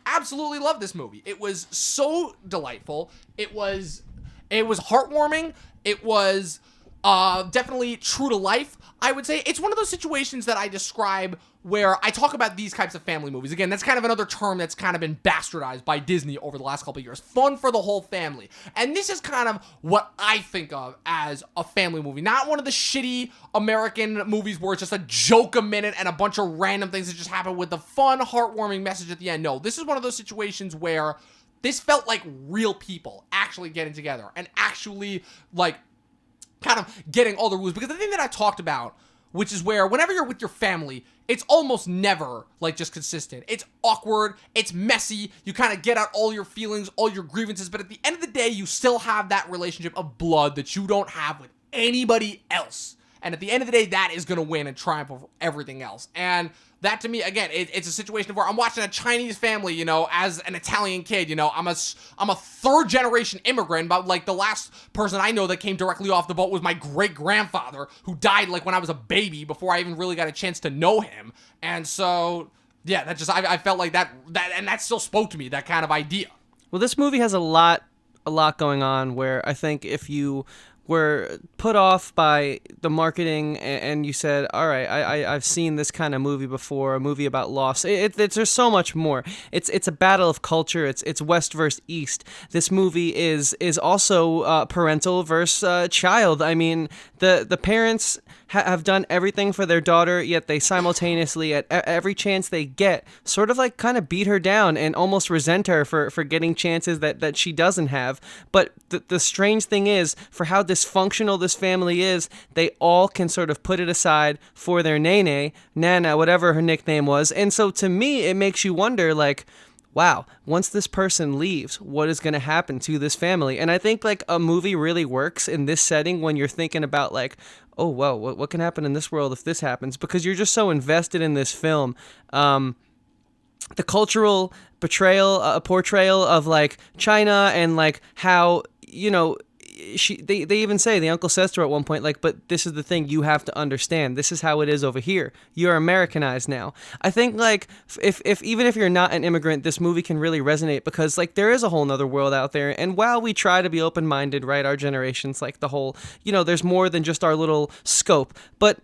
absolutely love this movie. It was so delightful. It was heartwarming. It was definitely true to life, I would say. It's one of those situations that I describe where I talk about these types of family movies. Again, that's kind of another term that's kind of been bastardized by Disney over the last couple of years. Fun for the whole family. And this is kind of what I think of as a family movie. Not one of the shitty American movies where it's just a joke a minute and a bunch of random things that just happen with the fun, heartwarming message at the end. No, this is one of those situations where this felt like real people actually getting together and actually, kind of getting all the rules. Because the thing that I talked about, which is where whenever you're with your family, it's almost never just consistent. It's awkward, it's messy, you kind of get out all your feelings, all your grievances, but at the end of the day, you still have that relationship of blood that you don't have with anybody else. And at the end of the day, that is going to win and triumph over everything else. And that, to me, again, it's a situation where I'm watching a Chinese family, as an Italian kid, I'm a third-generation immigrant, but, the last person I know that came directly off the boat was my great-grandfather, who died, when I was a baby, before I even really got a chance to know him. And so, yeah, I felt like that, and that still spoke to me, that kind of idea. Well, this movie has a lot going on, where I think if you were put off by the marketing and you said, all right, I've seen this kind of movie before, a movie about loss. There's so much more. It's a battle of culture. It's West versus East. This movie is also parental versus child. I mean, the parents have done everything for their daughter, yet they simultaneously, at every chance they get, sort of like kind of beat her down and almost resent her for getting chances that she doesn't have. But the strange thing is, for how dysfunctional this family is, they all can sort of put it aside for their Nana, whatever her nickname was. And so to me, it makes you wonder, like, wow, once this person leaves, what is going to happen to this family? And I think like a movie really works in this setting when you're thinking about like, oh, well, what can happen in this world if this happens? Because you're just so invested in this film. The cultural portrayal of like China and like how, they even say, the uncle says to her at one point, like, but this is the thing you have to understand. This is how it is over here. You're Americanized now. I think like if even if you're not an immigrant, this movie can really resonate because like there is a whole nother world out there. And while we try to be open-minded, right, our generation's like the whole, there's more than just our little scope. But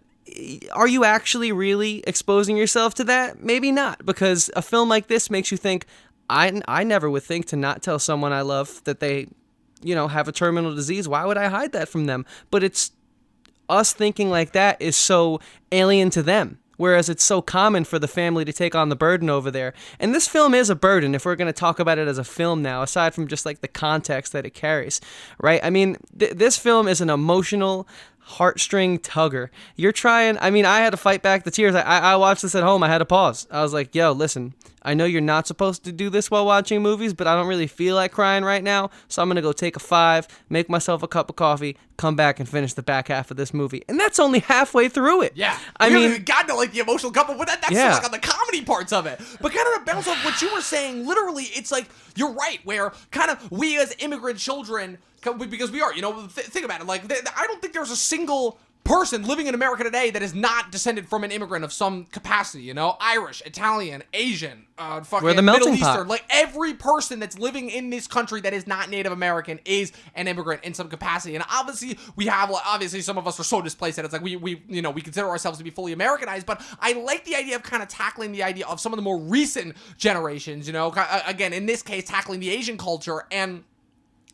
are you actually really exposing yourself to that? Maybe not, because a film like this makes you think, I never would think to not tell someone I love that they have a terminal disease. Why would I hide that from them? But it's us thinking like that is so alien to them, whereas it's so common for the family to take on the burden over there. And this film is a burden if we're going to talk about it as a film now, aside from just like the context that it carries, right? I mean, this film is an emotional heartstring tugger. You're trying, I had to fight back the tears. I watched this at home. I had to pause. I was like, yo, listen, I know you're not supposed to do this while watching movies, but I don't really feel like crying right now, so I'm going to go take a 5, make myself a cup of coffee, come back and finish the back half of this movie. And that's only halfway through it. Yeah. I mean, haven't even gotten to like the emotional couple, but that's still like on the comedy parts of it. But kind of to bounce off what you were saying, literally, it's like, you're right, where kind of we as immigrant children, because we are, think about it, like, I don't think there's a single person living in America today that is not descended from an immigrant of some capacity, Irish, Italian, Asian, fucking we're the melting Middle Eastern. pot. Like every person that's living in this country that is not Native American is an immigrant in some capacity. And obviously we have, obviously some of us are so displaced that it's like we consider ourselves to be fully Americanized. But I like the idea of kind of tackling the idea of some of the more recent generations, again, in this case, tackling the Asian culture and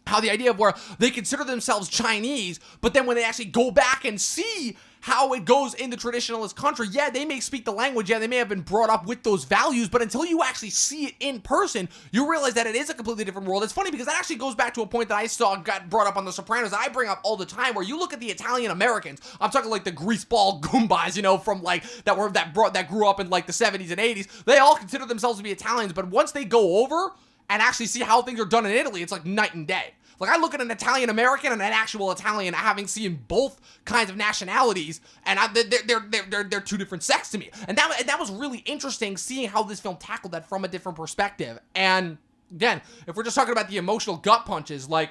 how the idea of where they consider themselves Chinese, but then when they actually go back and see how it goes in the traditionalist country, yeah, they may speak the language, yeah, they may have been brought up with those values, but until you actually see it in person, you realize that it is a completely different world. It's funny because that actually goes back to a point that I saw got brought up on The Sopranos that I bring up all the time, where you look at the Italian Americans, I'm talking like the greaseball Goombas, from like, that grew up in like the 70s and 80s, they all consider themselves to be Italians, but once they go over and actually see how things are done in Italy, it's like night and day. Like, I look at an Italian American and an actual Italian, having seen both kinds of nationalities, and they're two different sects to me. And that was really interesting, seeing how this film tackled that from a different perspective. And again, if we're just talking about the emotional gut punches, like,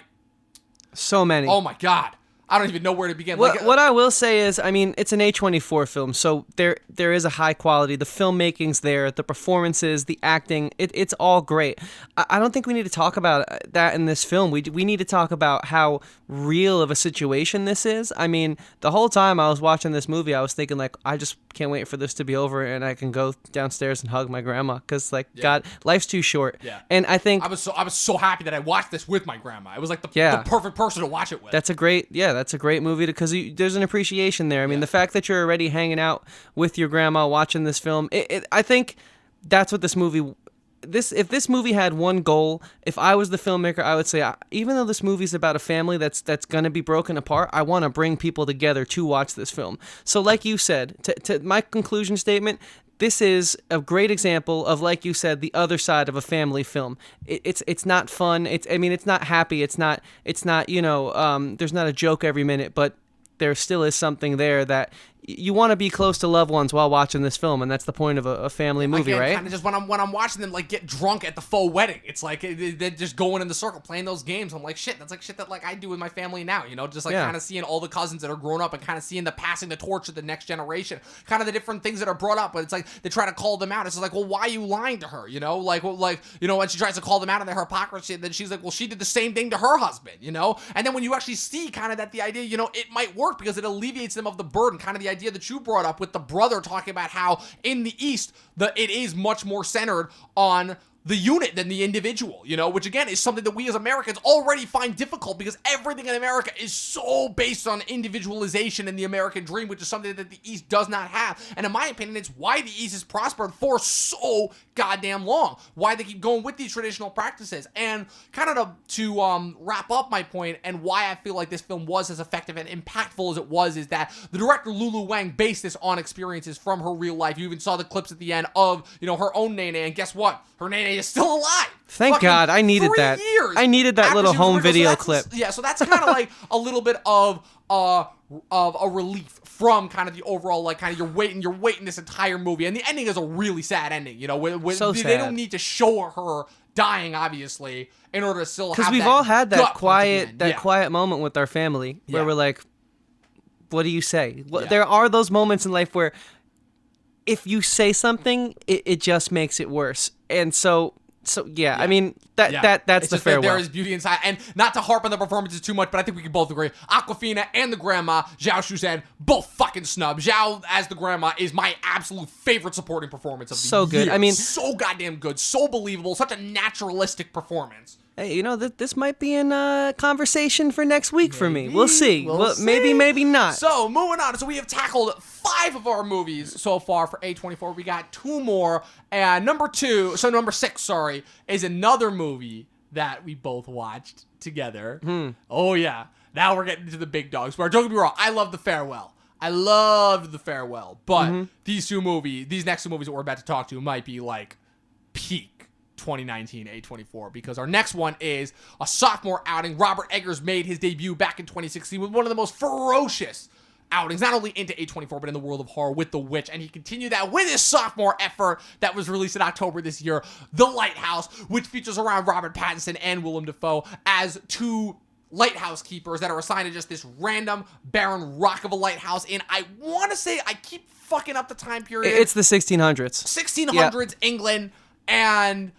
so many. Oh my God. I don't even know where to begin. What I will say is, it's an A24 film, so there is a high quality. The filmmaking's there, the performances, the acting, it's all great. I don't think we need to talk about that in this film. We need to talk about how real of a situation this is. The whole time I was watching this movie, I was thinking, like, I just can't wait for this to be over and I can go downstairs and hug my grandma, because, like, God, life's too short. Yeah. And I think I was so happy that I watched this with my grandma. It was like the perfect person to watch it with. That's a great movie, because there's an appreciation there. The fact that you're already hanging out with your grandma watching this film, I think that's what this movie. If this movie had one goal, if I was the filmmaker, I would say, even though this movie's about a family that's going to be broken apart, I want to bring people together to watch this film. So like you said, to my conclusion statement, this is a great example of, like you said, the other side of a family film. It's not fun. It's not happy. It's not there's not a joke every minute, but there still is something there that you want to be close to loved ones while watching this film, and that's the point of a family movie, right? Kind of just when I'm watching them like get drunk at the faux wedding, it's like they're just going in the circle playing those games. I'm like, shit, that's like shit that like I do with my family now, just like kind of seeing all the cousins that are grown up and kind of seeing the passing the torch to the next generation, kind of the different things that are brought up. But it's like they try to call them out. It's just like, well, why are you lying to her? When she tries to call them out on their hypocrisy, then she's like, well, she did the same thing to her husband, And then when you actually see kind of that the idea, it might work because it alleviates them of the burden, kind of the idea that you brought up with the brother talking about how in the East, it is much more centered on the unit than the individual, which again is something that we as Americans already find difficult because everything in America is so based on individualization and the American dream, which is something that the East does not have. And in my opinion, it's why the East has prospered for so goddamn long, why they keep going with these traditional practices. And kind of to wrap up my point and why I feel like this film was as effective and impactful as it was is that the director Lulu Wang based this on experiences from her real life. You even saw the clips at the end of, her own Nene, and guess what? Her Nene is still alive. Thank God, I needed 3 that. years I needed that little home video clip. Yeah, so that's kind of like a little bit of a relief from kind of the overall, like, kind of you're waiting this entire movie, and the ending is a really sad ending. So they sad. don't need to show her dying, obviously, in order to still have that. Because we've all had that quiet moment with our family where we're like, what do you say? There are those moments in life where if you say something, it just makes it worse. And so yeah, I mean, that's the farewell. There is beauty inside. And not to harp on the performances too much, but I think we can both agree. Awkwafina and the grandma, Zhao Shuzhen, both fucking snub. Zhao as the grandma is my absolute favorite supporting performance of the year. So good. I mean, so goddamn good. So believable. Such a naturalistic performance. Hey, this might be in conversation for next week for me. We'll see. Maybe not. So, moving on. So, we have tackled 5 of our movies so far for A24. We got 2 more. And number 6, is another movie that we both watched together. Oh, yeah. Now we're getting to the big dogs. But don't get me wrong, I love The Farewell. I loved The Farewell. But these next 2 movies that we're about to talk to might be like peak 2019 A24, because our next one is a sophomore outing. Robert Eggers made his debut back in 2016 with one of the most ferocious outings, not only into A24, but in the world of horror with The Witch, and he continued that with his sophomore effort that was released in October this year, The Lighthouse, which features around Robert Pattinson and Willem Dafoe as 2 lighthouse keepers that are assigned to just this random barren rock of a lighthouse in, I want to say, I keep fucking up the time period. It's the 1600s. 1600s England, and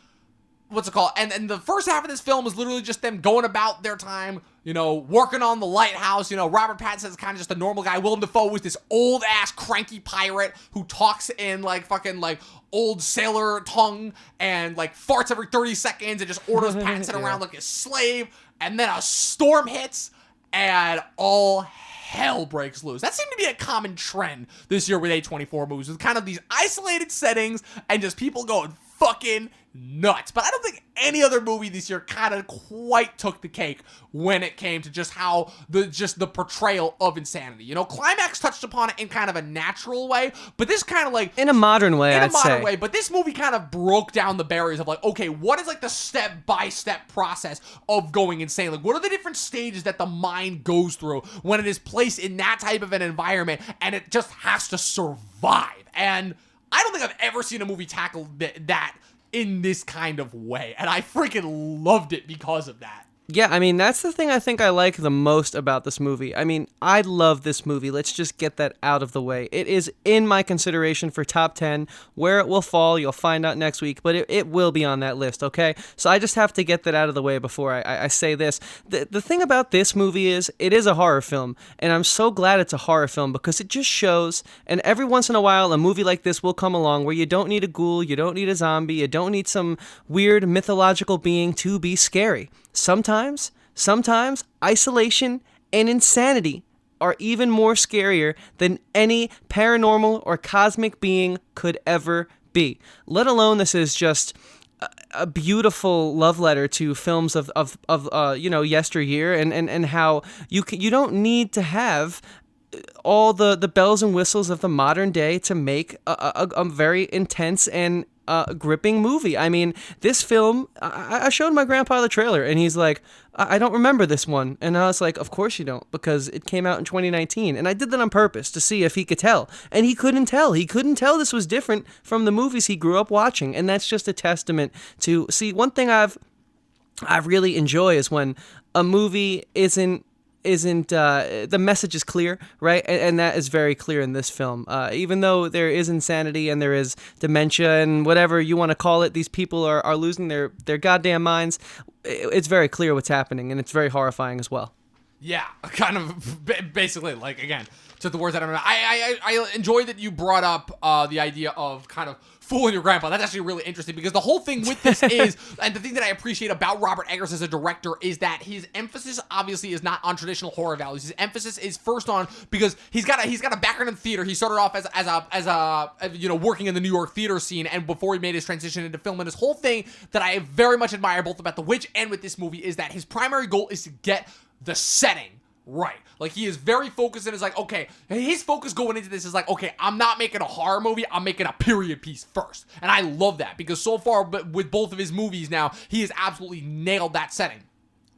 what's it called? And the first half of this film is literally just them going about their time, working on the lighthouse. Robert Pattinson is kind of just a normal guy. Willem Dafoe was this old ass cranky pirate who talks in like fucking like old sailor tongue and like farts every 30 seconds and just orders Pattinson around like a slave. And then a storm hits and all hell breaks loose. That seemed to be a common trend this year with A24 movies, with kind of these isolated settings and just people going fucking nuts. But I don't think any other movie this year kind of quite took the cake when it came to just how the portrayal of insanity. Climax touched upon it in kind of a natural way, but this kind of like in a modern way, I'd say. But this movie kind of broke down the barriers of like, okay, what is like the step-by-step process of going insane? Like, what are the different stages that the mind goes through when it is placed in that type of an environment and it just has to survive? And I don't think I've ever seen a movie tackle that in this kind of way, and I freaking loved it because of that. Yeah, I mean, that's the thing I think I like the most about this movie. I mean, I love this movie. Let's just get that out of the way. It is in my consideration for top 10. Where it will fall, you'll find out next week, but it will be on that list, okay? So I just have to get that out of the way before I say this. The thing about this movie is it is a horror film, and I'm so glad it's a horror film because it just shows, and every once in a while a movie like this will come along where you don't need a ghoul, you don't need a zombie, you don't need some weird mythological being to be scary. Sometimes isolation and insanity are even more scarier than any paranormal or cosmic being could ever be. Let alone this is just a beautiful love letter to films of yesteryear and how you don't need to have all the bells and whistles of the modern day to make a very intense and gripping movie. I mean, this film, I showed my grandpa the trailer, and he's like, I don't remember this one. And I was like, of course you don't, because it came out in 2019. And I did that on purpose to see if he could tell. And he couldn't tell. He couldn't tell this was different from the movies he grew up watching. And that's just a testament to, see, one thing I really enjoy is when a movie isn't the message is clear, right? And that is very clear in this film. Even though there is insanity and there is dementia and whatever you want to call it, these people are losing their goddamn minds. It's very clear what's happening, and it's very horrifying as well. Yeah, kind of basically, like, again, to the words that I enjoy that you brought up the idea of kind of fooling your grandpa. That's actually really interesting because the whole thing with this is, and the thing that I appreciate about Robert Eggers as a director is that his emphasis obviously is not on traditional horror values. His emphasis is first on, because he's got a background in theater. He started off as a working in the New York theater scene, and before he made his transition into film. And his whole thing that I very much admire both about The Witch and with this movie is that his primary goal is to get the setting right. Like, he is very focused and is like, okay, his focus going into this is like, okay, I'm not making a horror movie, I'm making a period piece first. And I love that because so far, but with both of his movies now, he has absolutely nailed that setting.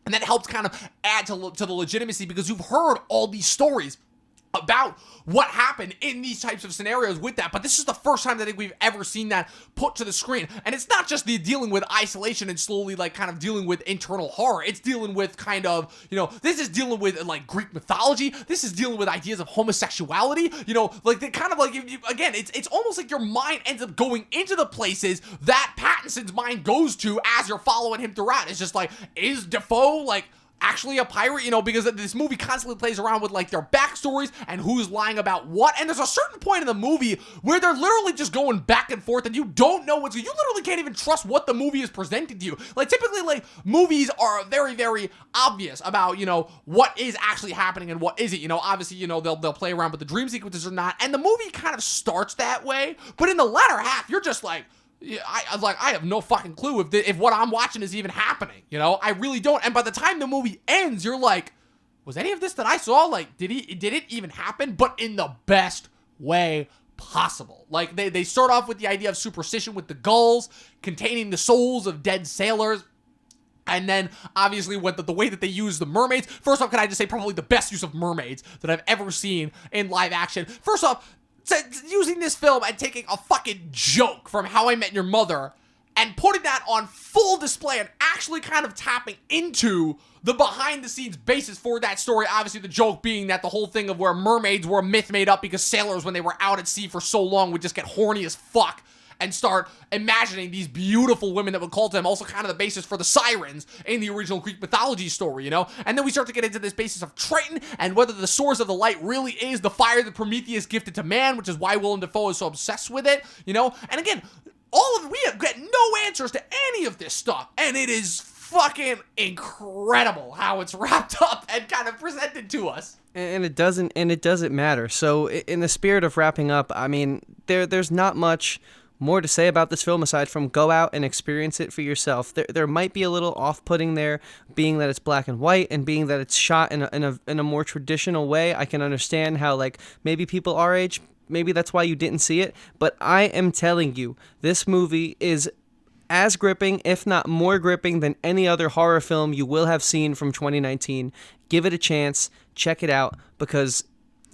And that helps kind of add to the legitimacy because you've heard all these stories about what happened in these types of scenarios with that. But this is the first time that I think we've ever seen that put to the screen. And it's not just the dealing with isolation and slowly like kind of dealing with internal horror. It's dealing with kind of, this is dealing with like Greek mythology. This is dealing with ideas of homosexuality, like they kind of like, again, it's almost like your mind ends up going into the places that Pattinson's mind goes to as you're following him throughout. It's just like, is Defoe like actually a pirate, because this movie constantly plays around with like their backstories and who's lying about what, and there's a certain point in the movie where they're literally just going back and forth and you don't know you literally can't even trust what the movie is presenting to you. Like, typically, like, movies are very, very obvious about, what is actually happening and what isn't. Obviously, they'll play around with the dream sequences or not, and the movie kind of starts that way, but in the latter half, you're just like, yeah, I have no fucking clue if what I'm watching is even happening, I really don't. And by the time the movie ends, you're like, was any of this that I saw, like, did it even happen? But in the best way possible. Like, they start off with the idea of superstition with the gulls containing the souls of dead sailors. And then, obviously, with the way that they use the mermaids. First off, can I just say probably the best use of mermaids that I've ever seen in live action. First off, using this film and taking a fucking joke from How I Met Your Mother and putting that on full display and actually kind of tapping into the behind-the-scenes basis for that story. Obviously, the joke being that the whole thing of where mermaids were a myth made up because sailors, when they were out at sea for so long, would just get horny as fuck and start imagining these beautiful women that would call to them. Also kind of the basis for the sirens in the original Greek mythology story, And then we start to get into this basis of Triton and whether the source of the light really is the fire that Prometheus gifted to man, which is why Willem Dafoe is so obsessed with it, And again, we get no answers to any of this stuff, and it is fucking incredible how it's wrapped up and kind of presented to us. And it doesn't matter. So in the spirit of wrapping up, I mean, there's not much more to say about this film aside from go out and experience it for yourself. There might be a little off-putting there, being that it's black and white and being that it's shot in a more traditional way. I can understand how, like, maybe people our age, maybe that's why you didn't see it. But I am telling you, this movie is as gripping, if not more gripping, than any other horror film you will have seen from 2019. Give it a chance. Check it out, because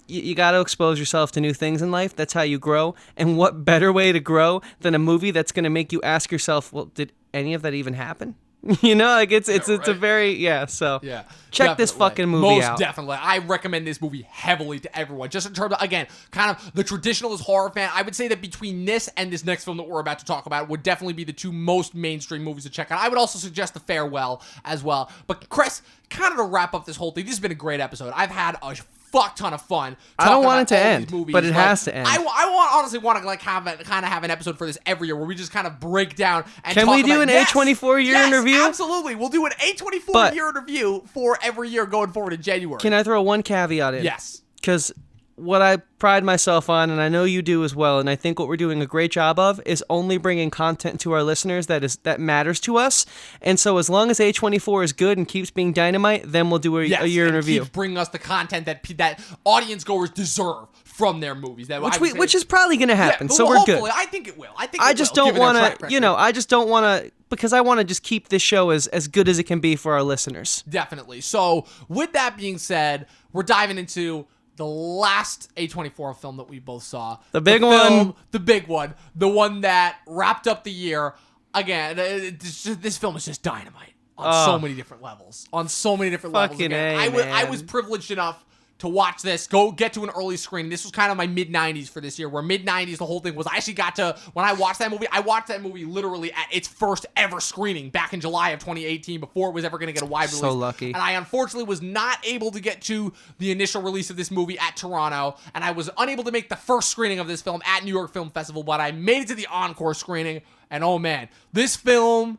you got to expose yourself to new things in life. That's how you grow. And what better way to grow than a movie that's going to make you ask yourself, well, did any of that even happen? Like it's right. A very, so yeah, check this fucking movie out. Most definitely. I recommend this movie heavily to everyone. Just in terms of, again, kind of the traditionalist horror fan, I would say that between this and this next film that we're about to talk about would definitely be the two most mainstream movies to check out. I would also suggest The Farewell as well. But Chris, kind of to wrap up this whole thing, this has been a great episode. I've had a fuck ton of fun. I don't want it to end, but it has to end. I honestly want to like have an episode for this every year where we just kind of break down and can talk we do about, an A24 year in review? Absolutely, we'll do an A24 year in review for every year going forward in January. Can I throw one caveat in? Yes, because what I pride myself on, and I know you do as well, and I think what we're doing a great job of is only bringing content to our listeners that matters to us. And so as long as A24 is good and keeps being dynamite, then we'll do a year in review. Keeps bringing us the content that audience goers deserve from their movies. Which is probably going to happen. So we're good. I think it will. I just don't want to, I just don't want to, because I want to just keep this show as good as it can be for our listeners. Definitely. So with that being said, we're diving into the last A24 film that we both saw. The big one. The big one. The one that wrapped up the year. Again, this film is just dynamite on so many different levels. On so many different levels. Again, I was privileged enough to watch this, go get to an early screening. This was kind of my mid-90s for this year, where mid-90s, the whole thing was I actually got to, when I watched that movie literally at its first ever screening back in July of 2018 before it was ever going to get a wide release. So lucky. And I unfortunately was not able to get to the initial release of this movie at Toronto, and I was unable to make the first screening of this film at New York Film Festival, but I made it to the encore screening, and oh man, this film,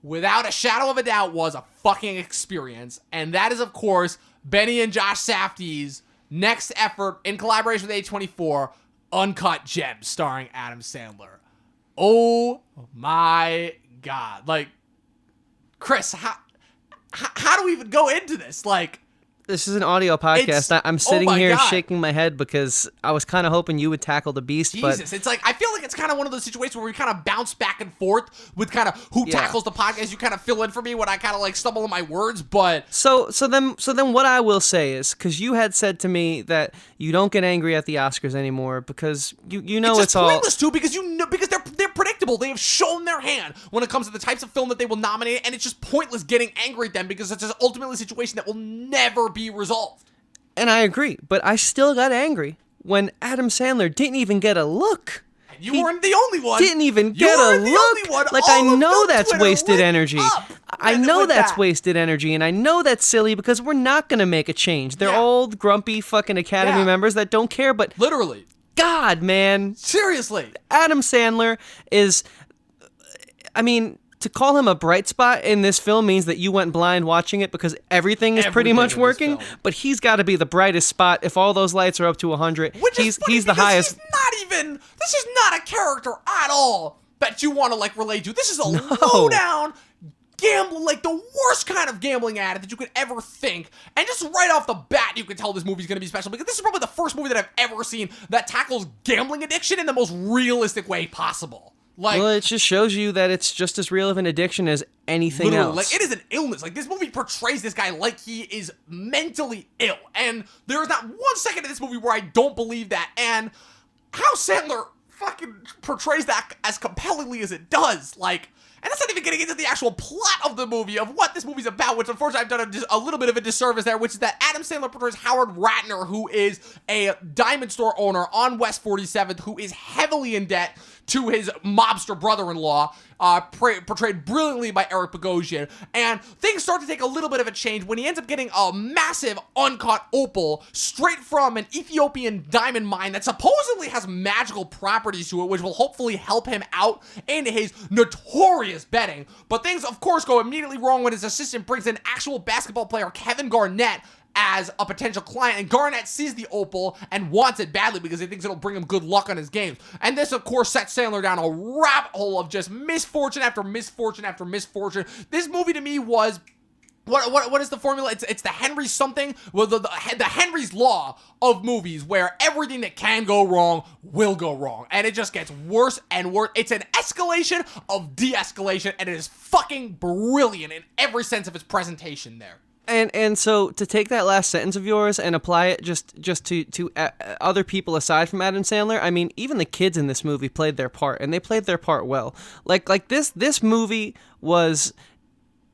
without a shadow of a doubt, was a fucking experience. And that is, of course, Benny and Josh Safdie's next effort in collaboration with A24, Uncut Gems, starring Adam Sandler. Oh my God. Like, Chris, how do we even go into this? Like, this is an audio podcast. I'm sitting here shaking my head because I was kind of hoping you would tackle the beast. Jesus, it's like, I feel like it's kind of one of those situations where we kind of bounce back and forth with kind of who tackles the podcast. You kind of fill in for me when I kind of like stumble on my words, but so then what I will say is, because you had said to me that you don't get angry at the Oscars anymore because you know it's all pointless too, because because they're predictable. They have shown their hand when it comes to the types of film that they will nominate, and it's just pointless getting angry at them because it's just ultimately a situation that will never be resolved. And I agree, but I still got angry when Adam Sandler didn't even get a look. And you weren't the only one. Didn't even get a look. Like, I know that's wasted energy. I know that's wasted energy, and I know that's silly because we're not going to make a change. They're old, grumpy fucking Academy members that don't care, but literally. God, man. Seriously. Adam Sandler is, I mean, to call him a bright spot in this film means that you went blind watching it because everything is pretty much working, but he's got to be the brightest spot if all those lights are up to 100. Which is funny, he's the highest. This is not a character at all that you want to like relate to. This is a low down gambling, like the worst kind of gambling addict that you could ever think. And just right off the bat, you can tell this movie's going to be special because this is probably the first movie that I've ever seen that tackles gambling addiction in the most realistic way possible. Like, well, it just shows you that it's just as real of an addiction as anything else. Like, it is an illness. Like, this movie portrays this guy like he is mentally ill. And there is not 1 second in this movie where I don't believe that. And how Sandler fucking portrays that as compellingly as it does. Like, and that's not even getting into the actual plot of the movie, of what this movie's about, which unfortunately I've done a little bit of a disservice there, which is that Adam Sandler portrays Howard Ratner, who is a diamond store owner on West 47th, who is heavily in debt to his mobster brother-in-law, portrayed brilliantly by Eric Bogosian. And things start to take a little bit of a change when he ends up getting a massive uncut opal straight from an Ethiopian diamond mine that supposedly has magical properties to it, which will hopefully help him out in his notorious betting. But things, of course, go immediately wrong when his assistant brings in actual basketball player Kevin Garnett as a potential client, and Garnett sees the opal and wants it badly because he thinks it'll bring him good luck on his games. And this, of course, sets Sandler down a rabbit hole of just misfortune after misfortune after misfortune. This movie to me was, what is the formula? It's the Henry something, well, the Henry's law of movies, where everything that can go wrong will go wrong, and it just gets worse and worse. It's an escalation of de-escalation, and it is fucking brilliant in every sense of its presentation there. And so to take that last sentence of yours and apply it just to other people aside from Adam Sandler, I mean, even the kids in this movie played their part, and they played their part well. Like this movie was,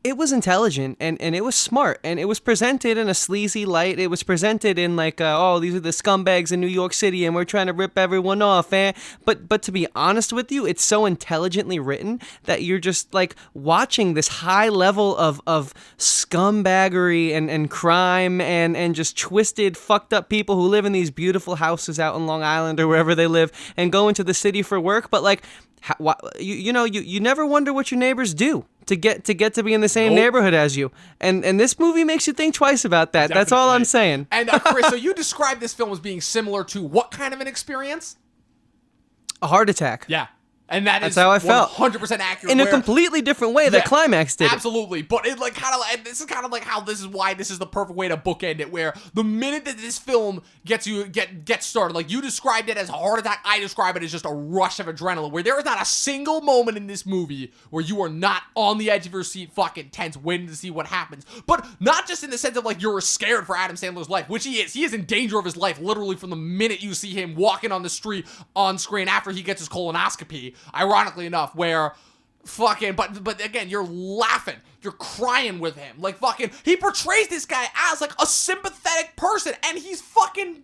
it was intelligent and it was smart, and it was presented in a sleazy light. It was presented in like, oh, these are the scumbags in New York City and we're trying to rip everyone off. But to be honest with you, it's so intelligently written that you're just like watching this high level of scumbaggery and crime and just twisted, fucked up people who live in these beautiful houses out in Long Island or wherever they live and go into the city for work. But like, you never wonder what your neighbors do to get to be in the same neighborhood as you, and this movie makes you think twice about that. Definitely. That's all I'm saying. And Chris, so you described this film as being similar to what kind of an experience? A heart attack. Yeah. And that's how I felt. 100% accurate. In a completely different way that Climax did. Absolutely. But it like kind of like, this is kind of like how this is why this is the perfect way to bookend it, where the minute that this film gets started, like you described it as a heart attack, I describe it as just a rush of adrenaline, where there is not a single moment in this movie where you are not on the edge of your seat, fucking tense, waiting to see what happens. But not just in the sense of like you're scared for Adam Sandler's life, which he is. He is in danger of his life literally from the minute you see him walking on the street on screen after he gets his colonoscopy. Ironically enough, where fucking, but again, you're laughing, you're crying with him. Like, fucking, he portrays this guy as like a sympathetic person, and he's fucking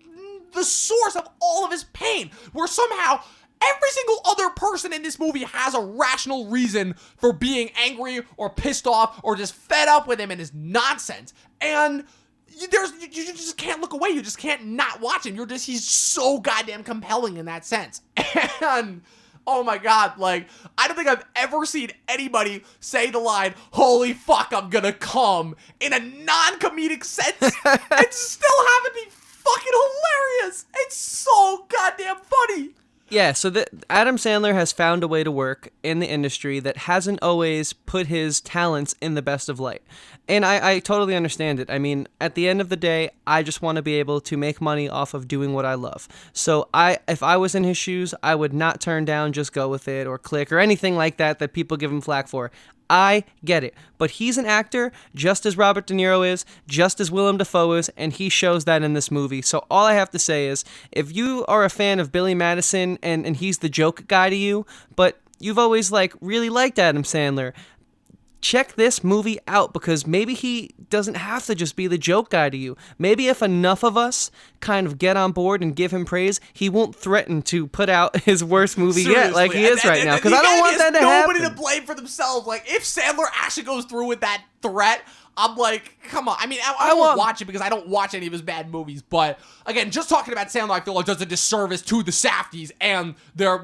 the source of all of his pain, where somehow every single other person in this movie has a rational reason for being angry or pissed off or just fed up with him and his nonsense. And you just can't look away. You just can't not watch him. He's so goddamn compelling in that sense. And oh my God, like, I don't think I've ever seen anybody say the line, "Holy fuck, I'm gonna come," in a non-comedic sense and still have it be fucking hilarious. It's so goddamn funny. Yeah, so Adam Sandler has found a way to work in the industry that hasn't always put his talents in the best of light. And I totally understand it. I mean, at the end of the day, I just want to be able to make money off of doing what I love. So if I was in his shoes, I would not turn down Just Go With It or Click or anything like that people give him flack for. I get it. But he's an actor, just as Robert De Niro is, just as Willem Dafoe is, and he shows that in this movie. So all I have to say is, if you are a fan of Billy Madison and he's the joke guy to you, but you've always really liked Adam Sandler, check this movie out, because maybe he doesn't have to just be the joke guy to you. Maybe if enough of us kind of get on board and give him praise, he won't threaten to put out his worst movie yet like he is right now, because I don't want that to happen. Nobody to blame for themselves. Like, if Sandler actually goes through with that threat, I'm like, come on. I mean, I won't watch it because I don't watch any of his bad movies. But again, just talking about Sandler, I feel like does a disservice to the Safdies and their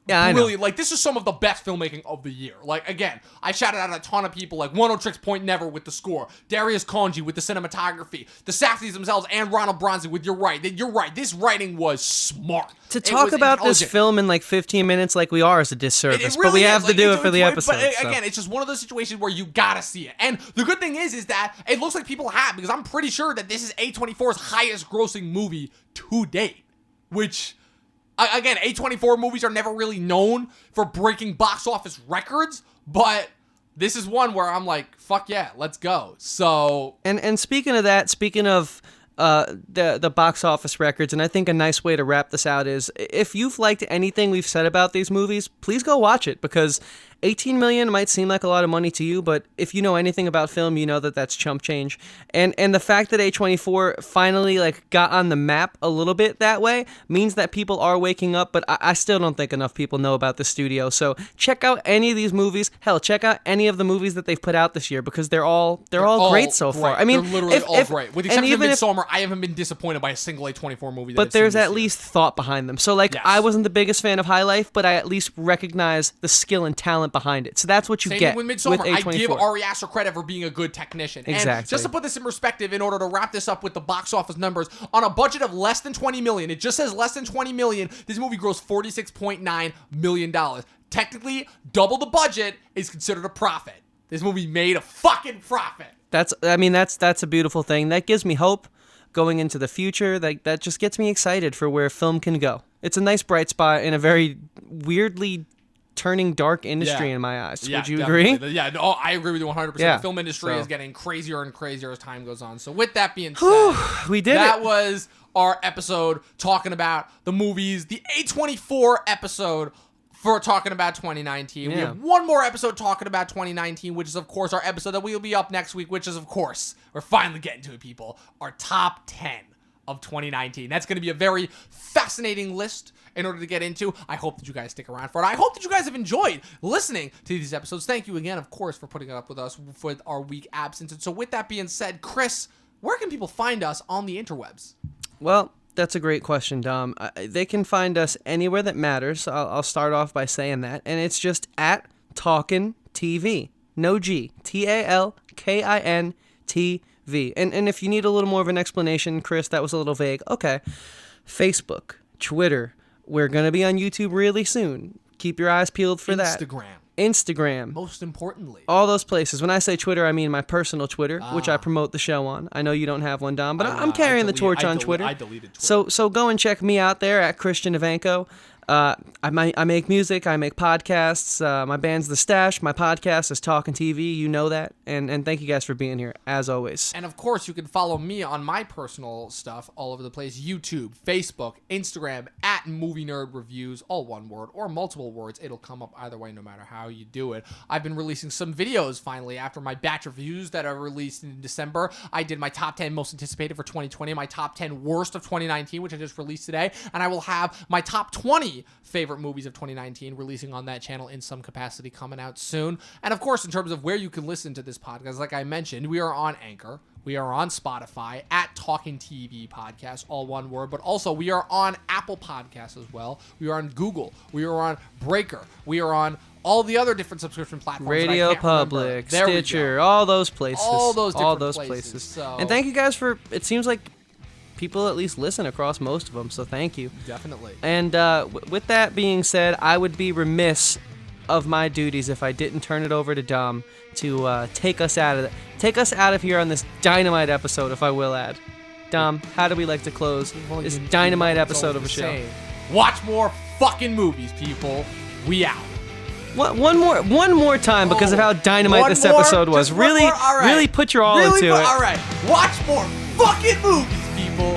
really, like, this is some of the best filmmaking of the year. Like, again, I shouted out a ton of people, like One Oh Tricks Point Never with the score, Darius Khondji with the cinematography, the Safdies themselves, and Ronald Bronson with You're Right. This writing was smart. To talk about this film in 15 minutes like we are is a disservice, it really but we have to do it for the episode. But again, it's just one of those situations where you gotta see it. And the good thing is that it looks like people have, because I'm pretty sure that this is A24's highest grossing movie to date, which, again, A24 movies are never really known for breaking box office records, but this is one where I'm like, fuck yeah, let's go. So, and speaking of that, speaking of the box office records, and I think a nice way to wrap this out is, if you've liked anything we've said about these movies, please go watch it, because 18 million might seem like a lot of money to you, but if you know anything about film, you know that that's chump change. And the fact that A24 finally got on the map a little bit that way means that people are waking up, but I still don't think enough people know about the studio. So check out any of these movies. Hell, check out any of the movies that they've put out this year, because they're all great so far. I mean, they're literally all great. With the exception of Midsommar, I haven't been disappointed by a single A24 movie. But there's at least thought behind them. So yes. I wasn't the biggest fan of High Life, but I at least recognize the skill and talent behind it. So that's what you get with Midsommar. with A24. I give Ari Aster credit for being a good technician. Exactly. And just to put this in perspective, in order to wrap this up with the box office numbers, on a budget of less than $20 million, it just says less than $20 million, this movie grossed $46.9 million. Technically, double the budget is considered a profit. This movie made a fucking profit. That's a beautiful thing. That gives me hope going into the future. That just gets me excited for where film can go. It's a nice bright spot in a very weirdly turning dark industry in my eyes. Would you agree? Yeah, no, I agree with you 100%. The film industry is getting crazier and crazier as time goes on. So with that being said, we did that was our episode talking about the movies, the A24 episode for talking about 2019. We have one more episode talking about 2019, which is, of course, our episode that will be up next week, which is, of course, we're finally getting to it, people, our top 10 of 2019. That's going to be a very fascinating list in order to get into. I hope that you guys stick around for it. I hope that you guys have enjoyed listening to these episodes. Thank you again, of course, for putting up with us for our week absence. And so with that being said, Chris, where can people find us on the interwebs? Well, that's a great question, Dom. They can find us anywhere that matters. I'll start off by saying that. And it's just at Talkin TV. No G. TALKIN TV. And if you need a little more of an explanation, Chris, that was a little vague. Okay. Facebook, Twitter. We're going to be on YouTube really soon. Keep your eyes peeled for that. Instagram. Most importantly. All those places. When I say Twitter, I mean my personal Twitter, which I promote the show on. I know you don't have one, Dom, but I'm carrying the torch on Twitter. I deleted Twitter. So go and check me out there at Christian Ivanko. I make music, I make podcasts. My band's The Stash. My podcast is Talkin TV. You know that. And thank you guys for being here, as always. And of course, you can follow me on my personal stuff all over the place. YouTube, Facebook, Instagram, at Movie Nerd Reviews, all one word or multiple words. It'll come up either way, no matter how you do it. I've been releasing some videos finally after my batch of reviews that I released in December. I did my top 10 most anticipated for 2020, my top 10 worst of 2019, which I just released today. And I will have my top 20 favorite movies of 2019 releasing on that channel in some capacity coming out soon. And of course, in terms of where you can listen to this podcast, like I mentioned, we are on Anchor. We are on Spotify at Talkin TV Podcast, all one word. But also, we are on Apple Podcasts as well. We are on Google. We are on Breaker. We are on all the other different subscription platforms. Radio Public, Stitcher, all those places. All those different places. So. And thank you guys for, it seems like people at least listen across most of them, so thank you. Definitely. And with that being said, I would be remiss of my duties if I didn't turn it over to Dom to take us out of here on this dynamite episode, if I will add. Dom, how do we like to close this dynamite episode of a show? Watch more fucking movies, people. We out. One more time because of how dynamite this episode was. Really put your all into it. All right. Watch more fucking movies, people.